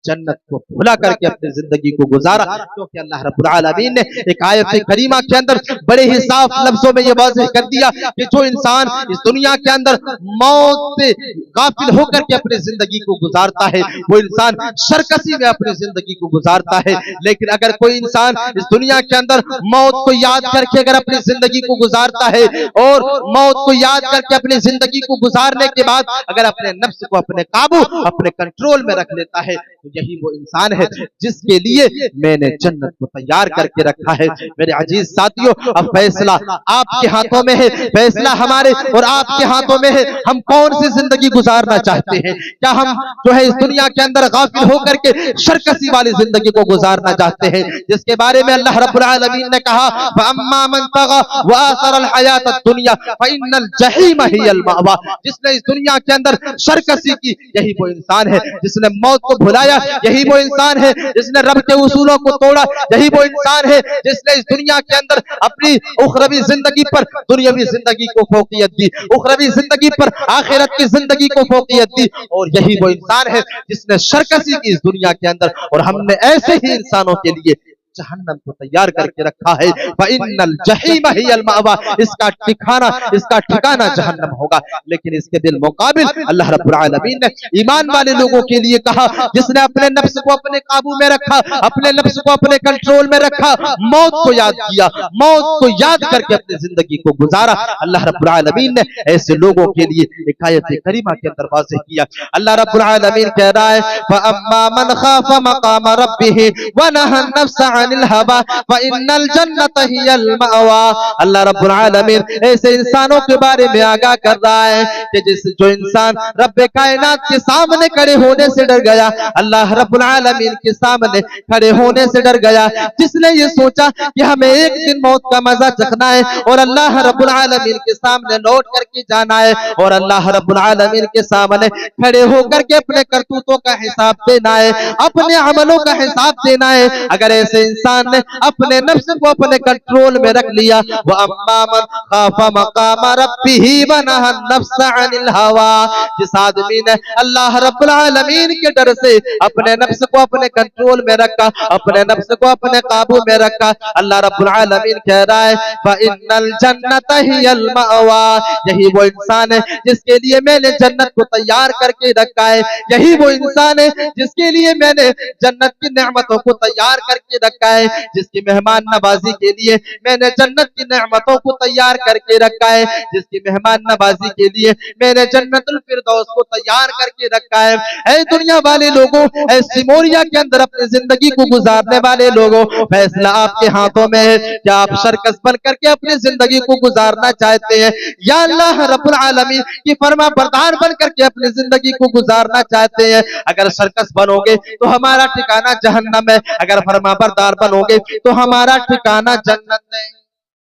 जन्नत को भुला करके अपनी जिंदगी को गुजारा। क्योंकि अल्लाह रब्बुल आलमीन ने एक आयत करीमा के अंदर बड़े ही साफ लफ्जों में यह वाज़ेह कर दिया कि जो इंसान इस दुनिया के अंदर मौत से गाफिल होकर के अपनी जिंदगी को गुजारता है वो इंसान सरकशी में अपनी जिंदगी को गुजारता है। लेकिन अगर कोई इंसान इस दुनिया के अंदर मौत को याद करके अगर अपनी जिंदगी को गुजारता है और मौत को याद करके अपनी जिंदगी को गुजारने के बाद अगर अपने नफ्स को अपने काबू अपने कंट्रोल में रख लेता है यही वो इंसान है जिसके लिए मैंने जन्नत को तैयार करके रखा है। मेरे अजीज साथियों, अब फैसला आपके हाथों में है, फैसला हमारे और आपके हाथों में है। हम कौन सी जिंदगी गुजारना चाहते हैं? क्या हम जो है इस दुनिया के अंदर गाफिल होकर के सरकशी वाली जिंदगी को गुजारना चाहते हैं जिसके बारे में अल्लाह रब्बुल आलमीन ने कहा फअम्मा मन तग़ा व आसरल हयात दुनिया फइन्नल जहीम हियल मअवा। जिसने इस दुनिया के अंदर सरकशी की यही वो इंसान है, जिसने मौत को भुलाया यही वो इंसान है, जिसने रब के उसूलों को तोड़ा यही वो इंसान है, जिसने इस दुनिया के अंदर अपनी उखरवी जिंदगी पर दुनियावी जिंदगी को फौकियत दी, उखरवी जिंदगी पर आखिरत की जिंदगी को फौकियत दी। और यही वो इंसान है जिसने सरकशी की इस दुनिया के अंदर, और हमने ऐसे ही इंसानों के लिए जहन्नम को तैयार करके रखा है। फइन्नल जहीम हियल मअवा, इसका ठिकाना जहन्नम होगा। लेकिन इसके बिलमुकाबिल अल्लाह रब्बुल आलमीन ने ईमान वाले लोगों के लिए कहा जिसने अपने नफ्स को अपने काबू में रखा, अपने नफ्स को अपने कंट्रोल में रखा, मौत को याद किया, मौत को याद करके अपनी जिंदगी को गुजारा। अल्लाह रब्बुल आलमीन ने ऐसे लोगों के लिए एक आयत करीमा के अंदर वाज़ेह किया। अल्लाह रब्बुल आलमीन कह रहा है फअम्मा मन खाफ़ मक़ाम रब्बिही व नहा नफ्स अनिल हवा फइन्नल जन्नत हियल मअवा। अल्लाह रब्बुल आलमीन ऐसे इंसानों के बारे में आगाह कर रहा है कि जो इंसान रब्बे कायनात के सामने खड़े होने से डर गया, अल्लाह रब्बुल आलमीन के सामने खड़े होने से डर गया, जिसने ये सोचा कि हमें एक दिन मौत का मजा चखना है और अल्लाह रब्बुल आलमीन के सामने लौट करके जाना है और अल्लाह रब्बुल आलमीन के सामने खड़े होकर के अपने करतूतों का हिसाब देना है, अपने अमलों का हिसाब देना है। अगर ऐसे इंसान ने अपने नफ्स को अपने कंट्रोल में रख लिया, व अम्मा मन खाफ़ा मक़ाम रब्बिही व नहा नफ्स अनिल हवा, जिस आदमी ने अल्लाह रब्बुल आलमीन के डर से अपने नफ्स को अपने कंट्रोल में रखा, अपने नफ्स को अपने काबू में रखा, अल्लाह रब्बुल आलमीन कह रहा है फइन्नल जन्नत हियल मअवा। यही वो इंसान है जिसके लिए मैंने जन्नत को तैयार करके रखा है, यही वो इंसान है जिसके लिए मैंने जन्नत की नेमतों को तैयार करके रखा रखा है, जिसकी मेहमान नवाजी के लिए मैंने जन्नत की नेमतों को तैयार करके रखा है, जिसकी मेहमान नवाजी के लिए मैंने जन्नतुल फिरदौस को तैयार करके रखा है। ऐ दुनिया वाले लोगों, ऐसी मोरिया के अंदर अपनी जिंदगी को गुजारने वाले लोगों, फैसला आपके हाथों में है। क्या आप सर्कस बन करके अपनी जिंदगी को गुजारना चाहते हैं, या अल्लाह रब्बुल आलमीन की फरमा बरदार बन करके अपनी जिंदगी को गुजारना चाहते हैं? अगर सर्कस बनोगे तो हमारा ठिकाना जहन्नम है, अगर फरमा बरदार बनोगे तो हमारा ठिकाना जन्नत है।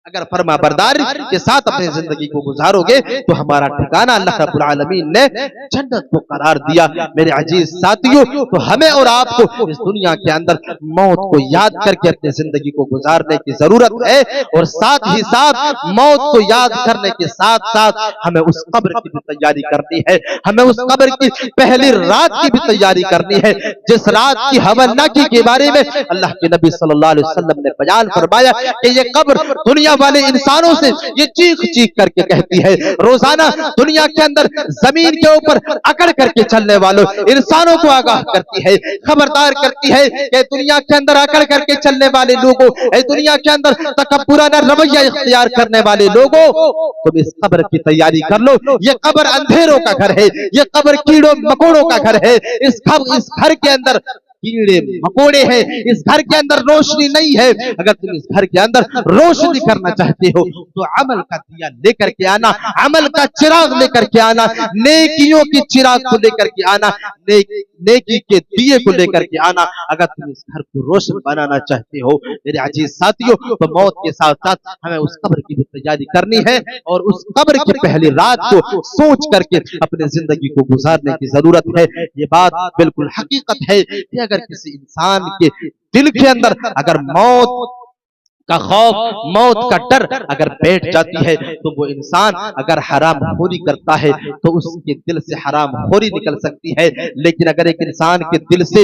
अगर फरमा बरदारी के साथ अपनी जिंदगी को गुजारोगे तो हमारा ठिकाना अल्लाह रब्बुल आलमीन ने जन्नत को करार दिया। मेरे अजीज साथियों, तो हमें और आपको इस दुनिया के अंदर मौत को याद करके अपनी जिंदगी को गुजारने की जरूरत है, और साथ ही साथ मौत को याद करने के साथ साथ हमें उस कब्र की भी तैयारी करनी है। हमें उस कब्र की पहली रात की भी तैयारी करनी है, जिस रात की हवलनाकी के बारे में अल्लाह के नबी सल्लल्लाहु अलैहि वसल्लम ने बयान फरमाया कि ये कब्र दुनिया वाले इंसानों से ये चीख चीख करके कहती है। रोजाना दुनिया के अंदर जमीन के ऊपर अकड़ करके चलने वालों इंसानों को आगाह करती है, खबरदार करती है कि दुनिया के अंदर अकड़ करके चलने वाले लोगों, दुनिया के अंदर तकब्बुराना रवैया इख्तियार करने वाले लोगों, तुम इस कब्र की तैयारी कर लो। ये कब्र अंधेरों का घर है, ये कब्र कीड़ों मकोड़ों का घर है। इस घर के अंदर कीड़े मकोड़े हैं, इस घर के अंदर रोशनी नहीं है। अगर तुम इस घर के अंदर रोशनी करना चाहते हो तो अमल का दिया लेकर के आना, अमल का चिराग लेकर के आना, नेकियों की चिराग को लेकर के आना, नेकी के दिए को लेकर के आना। अगर तुम इस घर को रोशन बनाना चाहते हो मेरे अजीज साथियों, तो मौत के साथ साथ हमें उस कब्र की भी तैयारी करनी है, और उस कब्र की पहली रात को सोच करके अपनी जिंदगी को गुजारने की जरूरत है। ये बात बिल्कुल हकीकत है कि अगर किसी इंसान के दिल के अंदर अगर मौत का खौफ, मौत का डर अगर बैठ जाती है, तो वो इंसान अगर हराम खोरी करता है तो उसके दिल से हराम खोरी निकल सकती है। लेकिन अगर एक इंसान के दिल से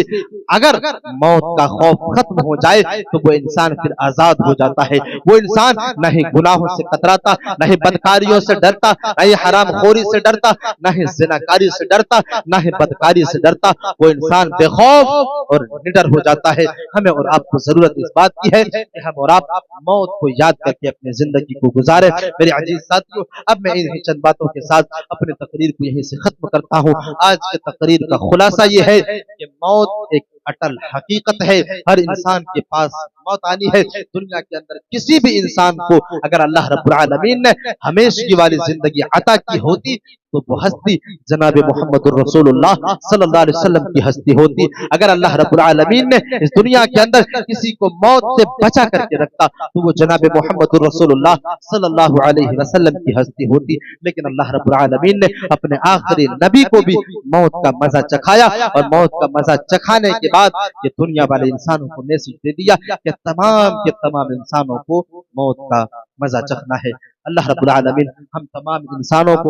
अगर मौत का खौफ खत्म हो जाए तो वो इंसान फिर आजाद हो जाता है। वो इंसान न ही गुनाहों से कतराता, न ही बदकारियों से डरता, न ही हराम खोरी से डरता, न ही जिनाकारी से डरता, न ही बदकारी से डरता। वो इंसान बेखौफ और निडर हो जाता है। हमें और आपको जरूरत इस बात की है कि हम और आप मौत को याद करके अपनी जिंदगी को गुजारे। मेरे अजीज साथियों, अब मैं इन्हीं चंद बातों के साथ अपनी तकरीर को यहीं से खत्म करता हूँ। आज के तकरीर का खुलासा ये है कि मौत एक अटल हकीकत है। हर इंसान के पास मौत आनी है। दुनिया के अंदर किसी भी इंसान को अगर अल्लाह रब्बुल आलमीन ने हमेशा की वाली जिंदगी अता की होती तो वो हस्ती जनाब मोहम्मद रसूलुल्लाह सल्लल्लाहु अलैहि वसल्लम की हस्ती होती। अगर अल्लाह रब्बुल आलमीन ने इस दुनिया के अंदर किसी को मौत से बचा करके रखता तो वो जनाब मोहम्मद रसूलुल्लाह सल्लल्लाहु अलैहि वसल्लम की हस्ती होती। लेकिन अल्लाह रब्बुल आलमीन ने अपने आखिरी नबी को भी मौत का मजा चखाया, और मौत का मजा चखाने के बाद ये दुनिया वाले इंसानों को मैसेज दे दिया कि तमाम के तमाम इंसानों को मौत का मजा चखना है। अल्लाह रब्बुल आलमीन हम तमाम इंसानों को